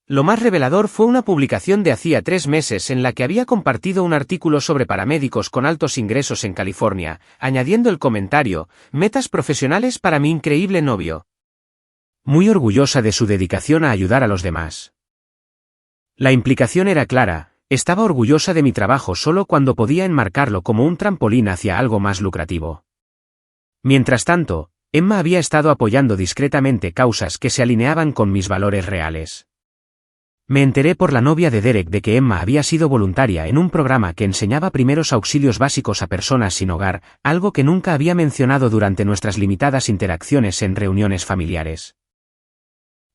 Lo más revelador fue una publicación de hacía 3 meses en la que había compartido un artículo sobre paramédicos con altos ingresos en California, añadiendo el comentario: metas profesionales para mi increíble novio. Muy orgullosa de su dedicación a ayudar a los demás. La implicación era clara: estaba orgullosa de mi trabajo solo cuando podía enmarcarlo como un trampolín hacia algo más lucrativo. Mientras tanto, Emma había estado apoyando discretamente causas que se alineaban con mis valores reales. Me enteré por la novia de Derek de que Emma había sido voluntaria en un programa que enseñaba primeros auxilios básicos a personas sin hogar, algo que nunca había mencionado durante nuestras limitadas interacciones en reuniones familiares.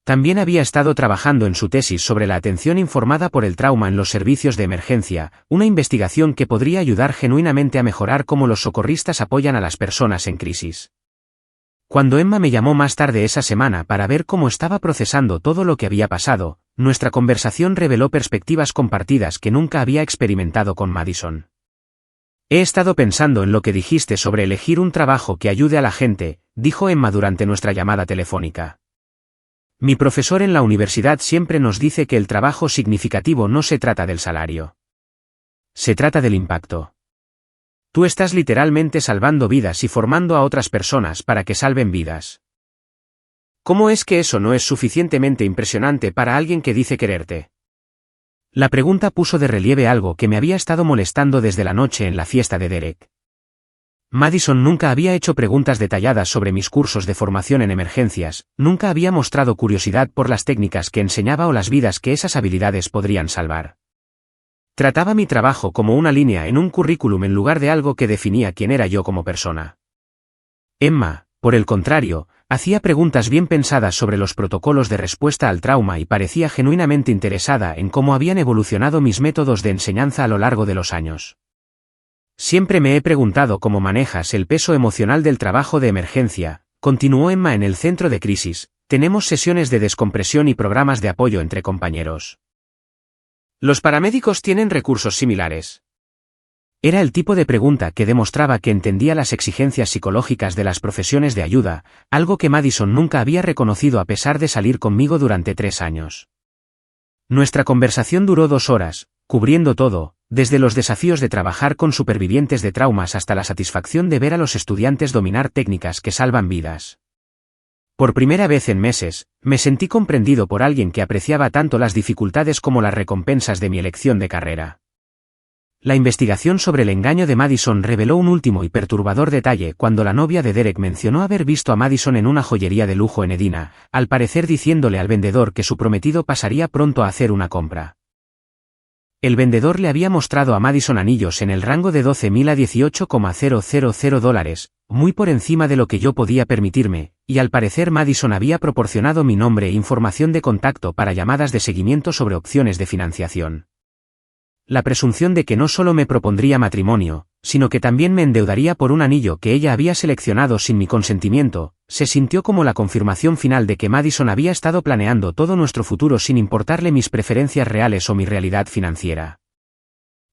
También había estado trabajando en su tesis sobre la atención informada por el trauma en los servicios de emergencia, una investigación que podría ayudar genuinamente a mejorar cómo los socorristas apoyan a las personas en crisis. Cuando Emma me llamó más tarde esa semana para ver cómo estaba procesando todo lo que había pasado, nuestra conversación reveló perspectivas compartidas que nunca había experimentado con Madison. He estado pensando en lo que dijiste sobre elegir un trabajo que ayude a la gente, dijo Emma durante nuestra llamada telefónica. Mi profesor en la universidad siempre nos dice que el trabajo significativo no se trata del salario. Se trata del impacto. Tú estás literalmente salvando vidas y formando a otras personas para que salven vidas. ¿Cómo es que eso no es suficientemente impresionante para alguien que dice quererte? La pregunta puso de relieve algo que me había estado molestando desde la noche en la fiesta de Derek. Madison nunca había hecho preguntas detalladas sobre mis cursos de formación en emergencias, nunca había mostrado curiosidad por las técnicas que enseñaba o las vidas que esas habilidades podrían salvar. Trataba mi trabajo como una línea en un currículum en lugar de algo que definía quién era yo como persona. Emma, por el contrario, hacía preguntas bien pensadas sobre los protocolos de respuesta al trauma y parecía genuinamente interesada en cómo habían evolucionado mis métodos de enseñanza a lo largo de los años. Siempre me he preguntado cómo manejas el peso emocional del trabajo de emergencia, continuó Emma en el centro de crisis. Tenemos sesiones de descompresión y programas de apoyo entre compañeros. ¿Los paramédicos tienen recursos similares? Era el tipo de pregunta que demostraba que entendía las exigencias psicológicas de las profesiones de ayuda, algo que Madison nunca había reconocido a pesar de salir conmigo durante 3 años. Nuestra conversación duró 2 horas, cubriendo todo, desde los desafíos de trabajar con supervivientes de traumas hasta la satisfacción de ver a los estudiantes dominar técnicas que salvan vidas. Por primera vez en meses, me sentí comprendido por alguien que apreciaba tanto las dificultades como las recompensas de mi elección de carrera. La investigación sobre el engaño de Madison reveló un último y perturbador detalle cuando la novia de Derek mencionó haber visto a Madison en una joyería de lujo en Edina, al parecer diciéndole al vendedor que su prometido pasaría pronto a hacer una compra. El vendedor le había mostrado a Madison anillos en el rango de $12,000 a $18,000, muy por encima de lo que yo podía permitirme, y al parecer Madison había proporcionado mi nombre e información de contacto para llamadas de seguimiento sobre opciones de financiación. La presunción de que no solo me propondría matrimonio, sino que también me endeudaría por un anillo que ella había seleccionado sin mi consentimiento, se sintió como la confirmación final de que Madison había estado planeando todo nuestro futuro sin importarle mis preferencias reales o mi realidad financiera.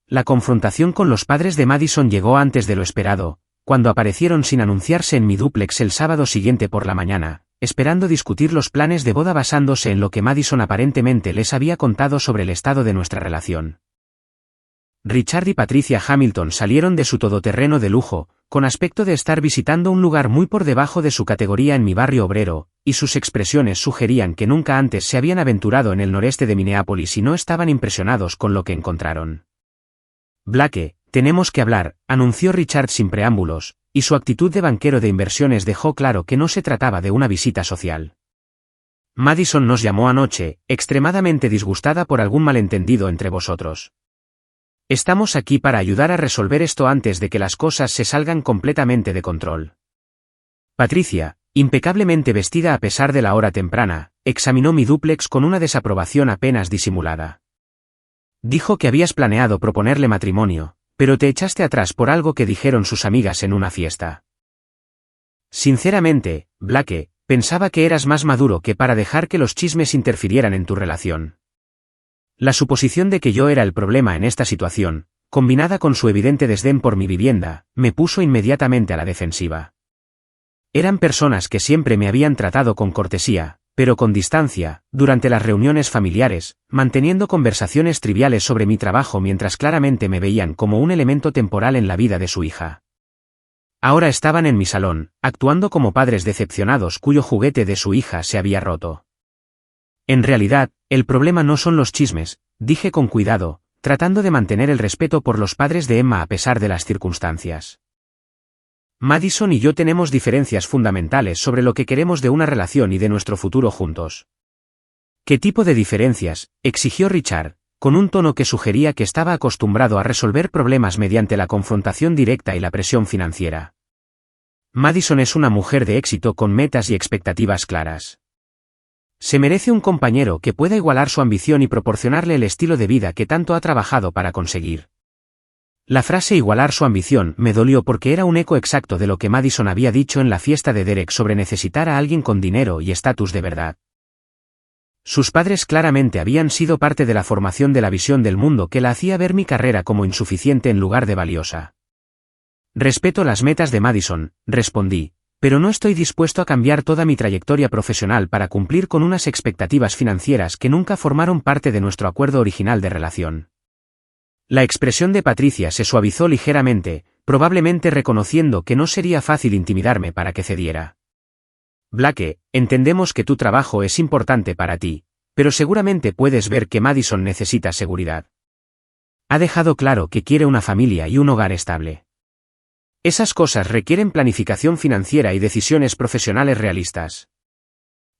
La confrontación con los padres de Madison llegó antes de lo esperado, cuando aparecieron sin anunciarse en mi dúplex el sábado siguiente por la mañana, esperando discutir los planes de boda basándose en lo que Madison aparentemente les había contado sobre el estado de nuestra relación. Richard y Patricia Hamilton salieron de su todoterreno de lujo, con aspecto de estar visitando un lugar muy por debajo de su categoría en mi barrio obrero, y sus expresiones sugerían que nunca antes se habían aventurado en el noreste de Minneapolis y no estaban impresionados con lo que encontraron. Blake, tenemos que hablar, anunció Richard sin preámbulos, y su actitud de banquero de inversiones dejó claro que no se trataba de una visita social. Madison nos llamó anoche, extremadamente disgustada por algún malentendido entre vosotros. Estamos aquí para ayudar a resolver esto antes de que las cosas se salgan completamente de control. Patricia, impecablemente vestida a pesar de la hora temprana, examinó mi dúplex con una desaprobación apenas disimulada. Dijo que habías planeado proponerle matrimonio, pero te echaste atrás por algo que dijeron sus amigas en una fiesta. Sinceramente, Blake, pensaba que eras más maduro que para dejar que los chismes interfirieran en tu relación. La suposición de que yo era el problema en esta situación, combinada con su evidente desdén por mi vivienda, me puso inmediatamente a la defensiva. Eran personas que siempre me habían tratado con cortesía, pero con distancia, durante las reuniones familiares, manteniendo conversaciones triviales sobre mi trabajo mientras claramente me veían como un elemento temporal en la vida de su hija. Ahora estaban en mi salón, actuando como padres decepcionados cuyo juguete de su hija se había roto. En realidad, el problema no son los chismes, dije con cuidado, tratando de mantener el respeto por los padres de Emma a pesar de las circunstancias. Madison y yo tenemos diferencias fundamentales sobre lo que queremos de una relación y de nuestro futuro juntos. ¿Qué tipo de diferencias?, exigió Richard, con un tono que sugería que estaba acostumbrado a resolver problemas mediante la confrontación directa y la presión financiera. Madison es una mujer de éxito con metas y expectativas claras. Se merece un compañero que pueda igualar su ambición y proporcionarle el estilo de vida que tanto ha trabajado para conseguir. La frase igualar su ambición me dolió porque era un eco exacto de lo que Madison había dicho en la fiesta de Derek sobre necesitar a alguien con dinero y estatus de verdad. Sus padres claramente habían sido parte de la formación de la visión del mundo que la hacía ver mi carrera como insuficiente en lugar de valiosa. Respeto las metas de Madison, respondí, pero no estoy dispuesto a cambiar toda mi trayectoria profesional para cumplir con unas expectativas financieras que nunca formaron parte de nuestro acuerdo original de relación. La expresión de Patricia se suavizó ligeramente, probablemente reconociendo que no sería fácil intimidarme para que cediera. Blake, entendemos que tu trabajo es importante para ti, pero seguramente puedes ver que Madison necesita seguridad. Ha dejado claro que quiere una familia y un hogar estable. Esas cosas requieren planificación financiera y decisiones profesionales realistas.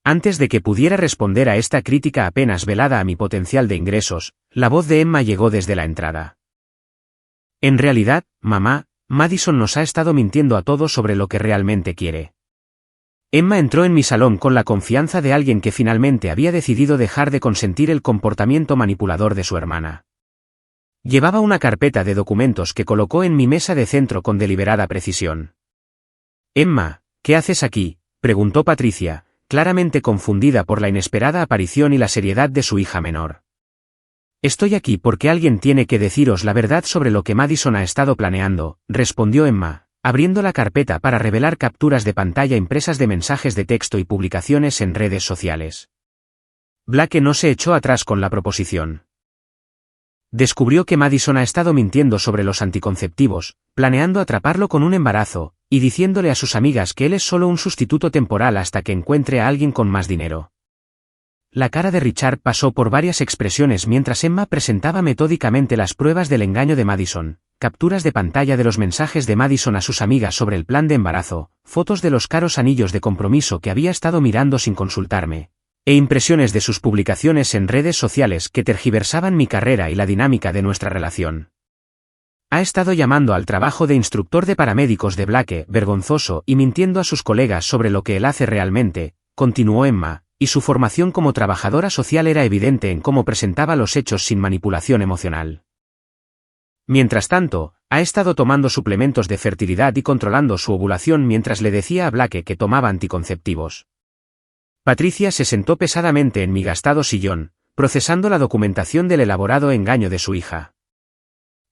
Antes de que pudiera responder a esta crítica apenas velada a mi potencial de ingresos, la voz de Emma llegó desde la entrada. En realidad, mamá, Madison nos ha estado mintiendo a todos sobre lo que realmente quiere. Emma entró en mi salón con la confianza de alguien que finalmente había decidido dejar de consentir el comportamiento manipulador de su hermana. Llevaba una carpeta de documentos que colocó en mi mesa de centro con deliberada precisión. Emma, ¿qué haces aquí?, preguntó Patricia, claramente confundida por la inesperada aparición y la seriedad de su hija menor. Estoy aquí porque alguien tiene que deciros la verdad sobre lo que Madison ha estado planeando, respondió Emma, abriendo la carpeta para revelar capturas de pantalla impresas de mensajes de texto y publicaciones en redes sociales. Blake no se echó atrás con la proposición. Descubrió que Madison ha estado mintiendo sobre los anticonceptivos, planeando atraparlo con un embarazo, y diciéndole a sus amigas que él es solo un sustituto temporal hasta que encuentre a alguien con más dinero. La cara de Richard pasó por varias expresiones mientras Emma presentaba metódicamente las pruebas del engaño de Madison, capturas de pantalla de los mensajes de Madison a sus amigas sobre el plan de embarazo, fotos de los caros anillos de compromiso que había estado mirando sin consultarme, e impresiones de sus publicaciones en redes sociales que tergiversaban mi carrera y la dinámica de nuestra relación. Ha estado llamando al trabajo de instructor de paramédicos de Blake vergonzoso y mintiendo a sus colegas sobre lo que él hace realmente, continuó Emma, y su formación como trabajadora social era evidente en cómo presentaba los hechos sin manipulación emocional. Mientras tanto, ha estado tomando suplementos de fertilidad y controlando su ovulación mientras le decía a Blake que tomaba anticonceptivos. Patricia se sentó pesadamente en mi gastado sillón, procesando la documentación del elaborado engaño de su hija.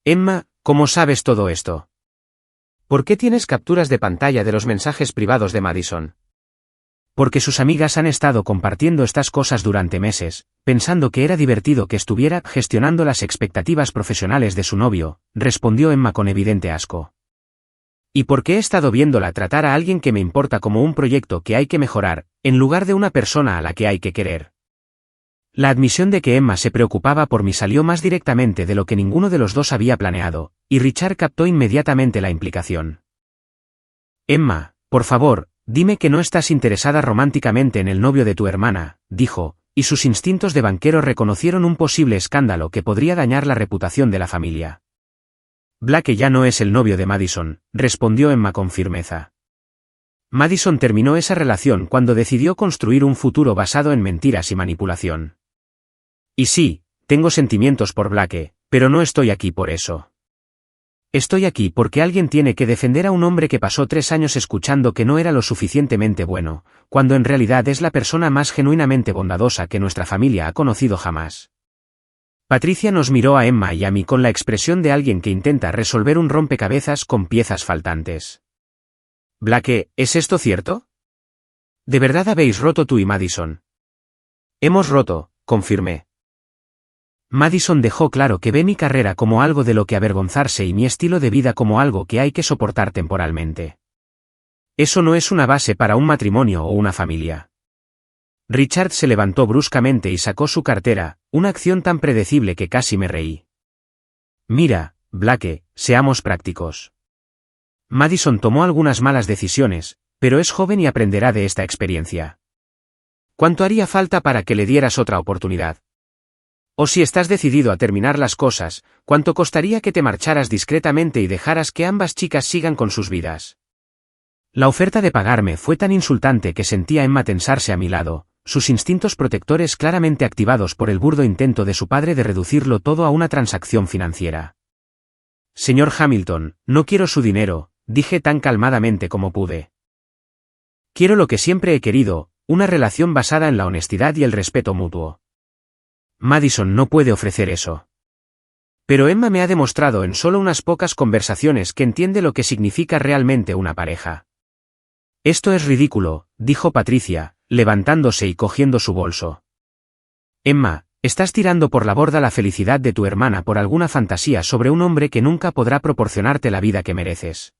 Emma, ¿cómo sabes todo esto? ¿Por qué tienes capturas de pantalla de los mensajes privados de Madison? Porque sus amigas han estado compartiendo estas cosas durante meses, pensando que era divertido que estuviera gestionando las expectativas profesionales de su novio, respondió Emma con evidente asco. ¿Y por qué he estado viéndola tratar a alguien que me importa como un proyecto que hay que mejorar, en lugar de una persona a la que hay que querer? La admisión de que Emma se preocupaba por mí salió más directamente de lo que ninguno de los dos había planeado, y Richard captó inmediatamente la implicación. Emma, por favor, dime que no estás interesada románticamente en el novio de tu hermana, dijo, y sus instintos de banquero reconocieron un posible escándalo que podría dañar la reputación de la familia. Blake ya no es el novio de Madison, respondió Emma con firmeza. Madison terminó esa relación cuando decidió construir un futuro basado en mentiras y manipulación. Y sí, tengo sentimientos por Blake, pero no estoy aquí por eso. Estoy aquí porque alguien tiene que defender a un hombre que pasó 3 años escuchando que no era lo suficientemente bueno, cuando en realidad es la persona más genuinamente bondadosa que nuestra familia ha conocido jamás. Patricia nos miró a Emma y a mí con la expresión de alguien que intenta resolver un rompecabezas con piezas faltantes. Blake, ¿es esto cierto? ¿De verdad habéis roto tú y Madison? Hemos roto, confirmé. Madison dejó claro que ve mi carrera como algo de lo que avergonzarse y mi estilo de vida como algo que hay que soportar temporalmente. Eso no es una base para un matrimonio o una familia. Richard se levantó bruscamente y sacó su cartera, una acción tan predecible que casi me reí. Mira, Blake, seamos prácticos. Madison tomó algunas malas decisiones, pero es joven y aprenderá de esta experiencia. ¿Cuánto haría falta para que le dieras otra oportunidad? O si estás decidido a terminar las cosas, ¿cuánto costaría que te marcharas discretamente y dejaras que ambas chicas sigan con sus vidas? La oferta de pagarme fue tan insultante que sentí a Emma tensarse a mi lado, sus instintos protectores claramente activados por el burdo intento de su padre de reducirlo todo a una transacción financiera. Señor Hamilton, no quiero su dinero, dije tan calmadamente como pude. Quiero lo que siempre he querido, una relación basada en la honestidad y el respeto mutuo. Madison no puede ofrecer eso. Pero Emma me ha demostrado en solo unas pocas conversaciones que entiende lo que significa realmente una pareja. Esto es ridículo, dijo Patricia, levantándose y cogiendo su bolso. Emma, estás tirando por la borda la felicidad de tu hermana por alguna fantasía sobre un hombre que nunca podrá proporcionarte la vida que mereces.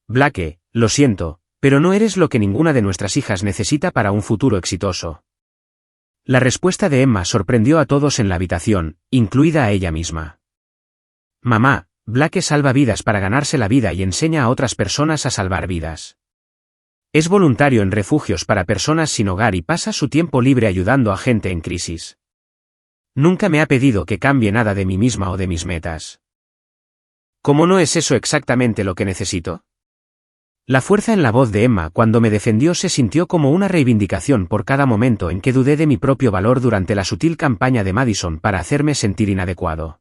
Blake, lo siento, pero no eres lo que ninguna de nuestras hijas necesita para un futuro exitoso. La respuesta de Emma sorprendió a todos en la habitación, incluida a ella misma. Mamá, Blake salva vidas para ganarse la vida y enseña a otras personas a salvar vidas. Es voluntario en refugios para personas sin hogar y pasa su tiempo libre ayudando a gente en crisis. Nunca me ha pedido que cambie nada de mí misma o de mis metas. ¿Cómo no es eso exactamente lo que necesito? La fuerza en la voz de Emma cuando me defendió se sintió como una reivindicación por cada momento en que dudé de mi propio valor durante la sutil campaña de Madison para hacerme sentir inadecuado.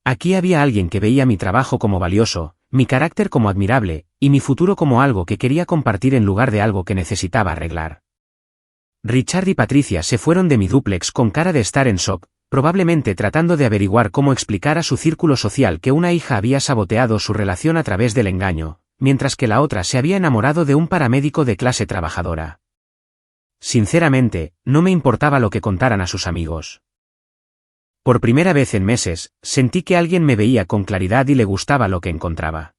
Aquí había alguien que veía mi trabajo como valioso, mi carácter como admirable, y mi futuro como algo que quería compartir en lugar de algo que necesitaba arreglar. Richard y Patricia se fueron de mi dúplex con cara de estar en shock, probablemente tratando de averiguar cómo explicar a su círculo social que una hija había saboteado su relación a través del engaño, mientras que la otra se había enamorado de un paramédico de clase trabajadora. Sinceramente, no me importaba lo que contaran a sus amigos. Por primera vez en meses, sentí que alguien me veía con claridad y le gustaba lo que encontraba.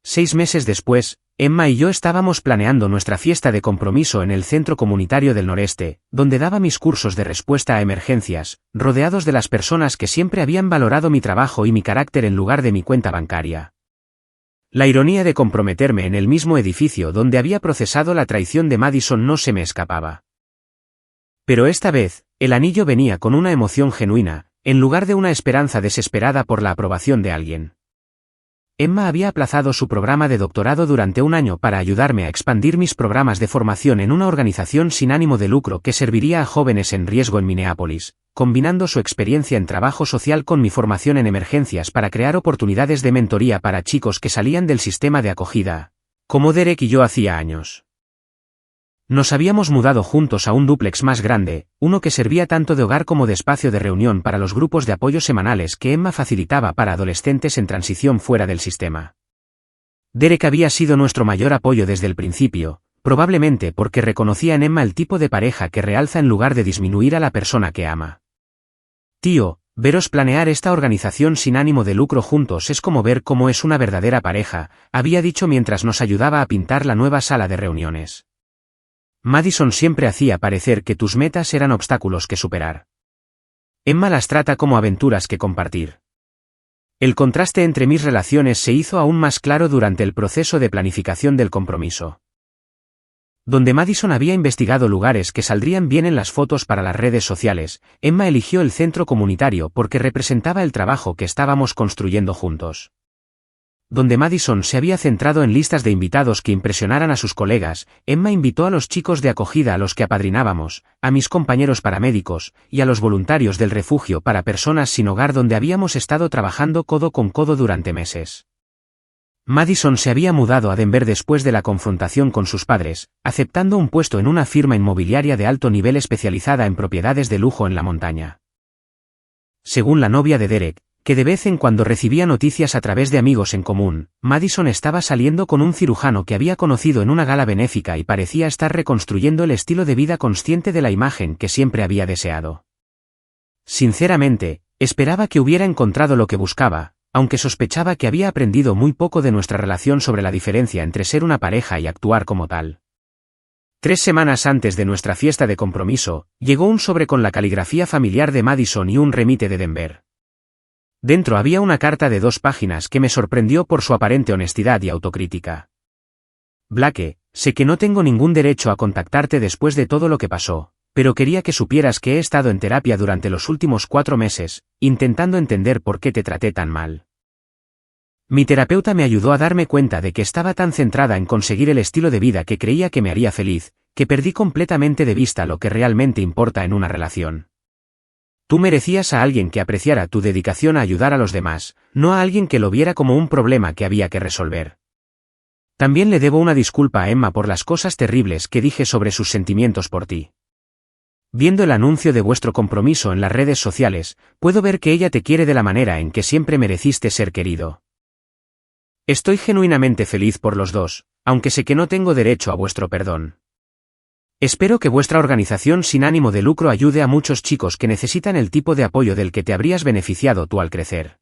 6 meses después, Emma y yo estábamos planeando nuestra fiesta de compromiso en el Centro Comunitario del Noreste, donde daba mis cursos de respuesta a emergencias, rodeados de las personas que siempre habían valorado mi trabajo y mi carácter en lugar de mi cuenta bancaria. La ironía de comprometerme en el mismo edificio donde había procesado la traición de Madison no se me escapaba. Pero esta vez, el anillo venía con una emoción genuina, en lugar de una esperanza desesperada por la aprobación de alguien. Emma había aplazado su programa de doctorado durante un año para ayudarme a expandir mis programas de formación en una organización sin ánimo de lucro que serviría a jóvenes en riesgo en Minneapolis, combinando su experiencia en trabajo social con mi formación en emergencias para crear oportunidades de mentoría para chicos que salían del sistema de acogida, como Derek y yo hacía años. Nos habíamos mudado juntos a un dúplex más grande, uno que servía tanto de hogar como de espacio de reunión para los grupos de apoyo semanales que Emma facilitaba para adolescentes en transición fuera del sistema. Derek había sido nuestro mayor apoyo desde el principio, probablemente porque reconocía en Emma el tipo de pareja que realza en lugar de disminuir a la persona que ama. Tío, veros planear esta organización sin ánimo de lucro juntos es como ver cómo es una verdadera pareja, había dicho mientras nos ayudaba a pintar la nueva sala de reuniones. Madison siempre hacía parecer que tus metas eran obstáculos que superar. Emma las trata como aventuras que compartir. El contraste entre mis relaciones se hizo aún más claro durante el proceso de planificación del compromiso. Donde Madison había investigado lugares que saldrían bien en las fotos para las redes sociales, Emma eligió el centro comunitario porque representaba el trabajo que estábamos construyendo juntos. Donde Madison se había centrado en listas de invitados que impresionaran a sus colegas, Emma invitó a los chicos de acogida a los que apadrinábamos, a mis compañeros paramédicos, y a los voluntarios del refugio para personas sin hogar donde habíamos estado trabajando codo con codo durante meses. Madison se había mudado a Denver después de la confrontación con sus padres, aceptando un puesto en una firma inmobiliaria de alto nivel especializada en propiedades de lujo en la montaña. Según la novia de Derek, que de vez en cuando recibía noticias a través de amigos en común. Madison estaba saliendo con un cirujano que había conocido en una gala benéfica y parecía estar reconstruyendo el estilo de vida consciente de la imagen que siempre había deseado. Sinceramente, esperaba que hubiera encontrado lo que buscaba, aunque sospechaba que había aprendido muy poco de nuestra relación sobre la diferencia entre ser una pareja y actuar como tal. 3 semanas antes de nuestra fiesta de compromiso, llegó un sobre con la caligrafía familiar de Madison y un remite de Denver. Dentro había una carta de 2 páginas que me sorprendió por su aparente honestidad y autocrítica. Blake, sé que no tengo ningún derecho a contactarte después de todo lo que pasó, pero quería que supieras que he estado en terapia durante los últimos 4 meses, intentando entender por qué te traté tan mal. Mi terapeuta me ayudó a darme cuenta de que estaba tan centrada en conseguir el estilo de vida que creía que me haría feliz, que perdí completamente de vista lo que realmente importa en una relación. Tú merecías a alguien que apreciara tu dedicación a ayudar a los demás, no a alguien que lo viera como un problema que había que resolver. También le debo una disculpa a Emma por las cosas terribles que dije sobre sus sentimientos por ti. Viendo el anuncio de vuestro compromiso en las redes sociales, puedo ver que ella te quiere de la manera en que siempre mereciste ser querido. Estoy genuinamente feliz por los dos, aunque sé que no tengo derecho a vuestro perdón. Espero que vuestra organización sin ánimo de lucro ayude a muchos chicos que necesitan el tipo de apoyo del que te habrías beneficiado tú al crecer.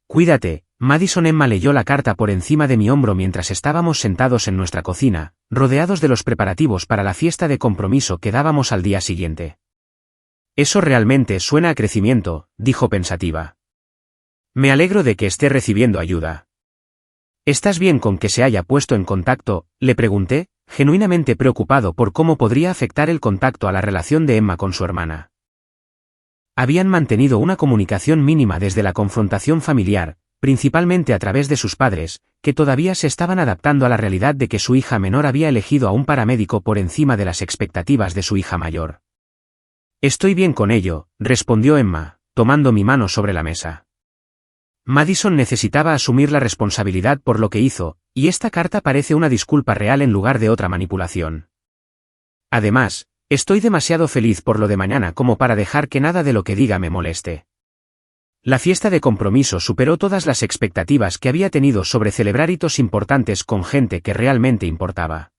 Cuídate. Madison. Emma leyó la carta por encima de mi hombro mientras estábamos sentados en nuestra cocina, rodeados de los preparativos para la fiesta de compromiso que dábamos al día siguiente. Eso realmente suena a crecimiento, dijo pensativa. Me alegro de que esté recibiendo ayuda. ¿Estás bien con que se haya puesto en contacto?, le pregunté, genuinamente preocupado por cómo podría afectar el contacto a la relación de Emma con su hermana. Habían mantenido una comunicación mínima desde la confrontación familiar, principalmente a través de sus padres, que todavía se estaban adaptando a la realidad de que su hija menor había elegido a un paramédico por encima de las expectativas de su hija mayor. Estoy bien con ello, respondió Emma, tomando mi mano sobre la mesa. Madison necesitaba asumir la responsabilidad por lo que hizo, y esta carta parece una disculpa real en lugar de otra manipulación. Además, estoy demasiado feliz por lo de mañana como para dejar que nada de lo que diga me moleste. La fiesta de compromiso superó todas las expectativas que había tenido sobre celebrar hitos importantes con gente que realmente importaba.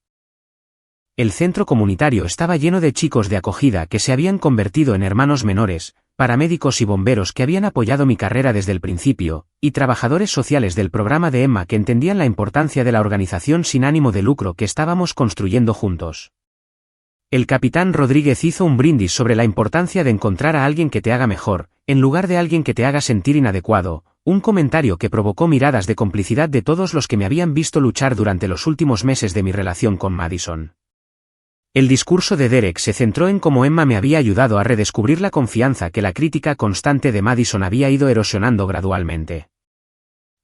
El centro comunitario estaba lleno de chicos de acogida que se habían convertido en hermanos menores, paramédicos y bomberos que habían apoyado mi carrera desde el principio, y trabajadores sociales del programa de Emma que entendían la importancia de la organización sin ánimo de lucro que estábamos construyendo juntos. El capitán Rodríguez hizo un brindis sobre la importancia de encontrar a alguien que te haga mejor, en lugar de alguien que te haga sentir inadecuado, un comentario que provocó miradas de complicidad de todos los que me habían visto luchar durante los últimos meses de mi relación con Madison. El discurso de Derek se centró en cómo Emma me había ayudado a redescubrir la confianza que la crítica constante de Madison había ido erosionando gradualmente.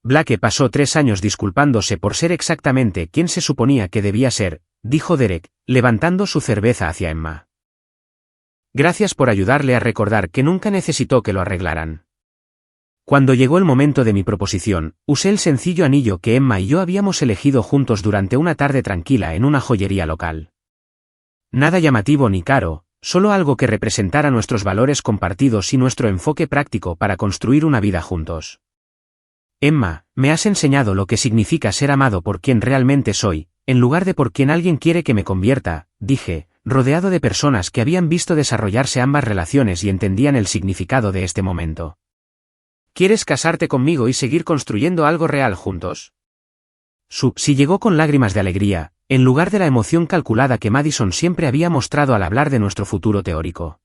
Blake pasó 3 años disculpándose por ser exactamente quien se suponía que debía ser, dijo Derek, levantando su cerveza hacia Emma. Gracias por ayudarle a recordar que nunca necesitó que lo arreglaran. Cuando llegó el momento de mi proposición, usé el sencillo anillo que Emma y yo habíamos elegido juntos durante una tarde tranquila en una joyería local. Nada llamativo ni caro, solo algo que representara nuestros valores compartidos y nuestro enfoque práctico para construir una vida juntos. Emma, me has enseñado lo que significa ser amado por quien realmente soy, en lugar de por quien alguien quiere que me convierta, dije, rodeado de personas que habían visto desarrollarse ambas relaciones y entendían el significado de este momento. ¿Quieres casarte conmigo y seguir construyendo algo real juntos? Sí llegó con lágrimas de alegría, en lugar de la emoción calculada que Madison siempre había mostrado al hablar de nuestro futuro teórico.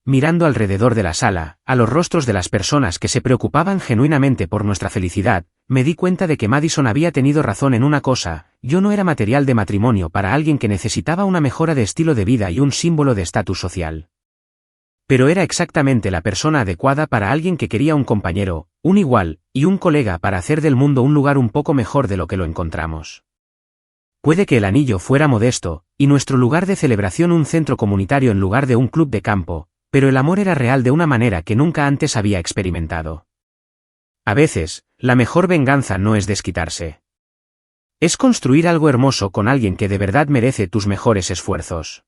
Mirando alrededor de la sala, a los rostros de las personas que se preocupaban genuinamente por nuestra felicidad, me di cuenta de que Madison había tenido razón en una cosa: yo no era material de matrimonio para alguien que necesitaba una mejora de estilo de vida y un símbolo de estatus social. Pero era exactamente la persona adecuada para alguien que quería un compañero, un igual, y un colega para hacer del mundo un lugar un poco mejor de lo que lo encontramos. Puede que el anillo fuera modesto, y nuestro lugar de celebración un centro comunitario en lugar de un club de campo, pero el amor era real de una manera que nunca antes había experimentado. A veces, la mejor venganza no es desquitarse. Es construir algo hermoso con alguien que de verdad merece tus mejores esfuerzos.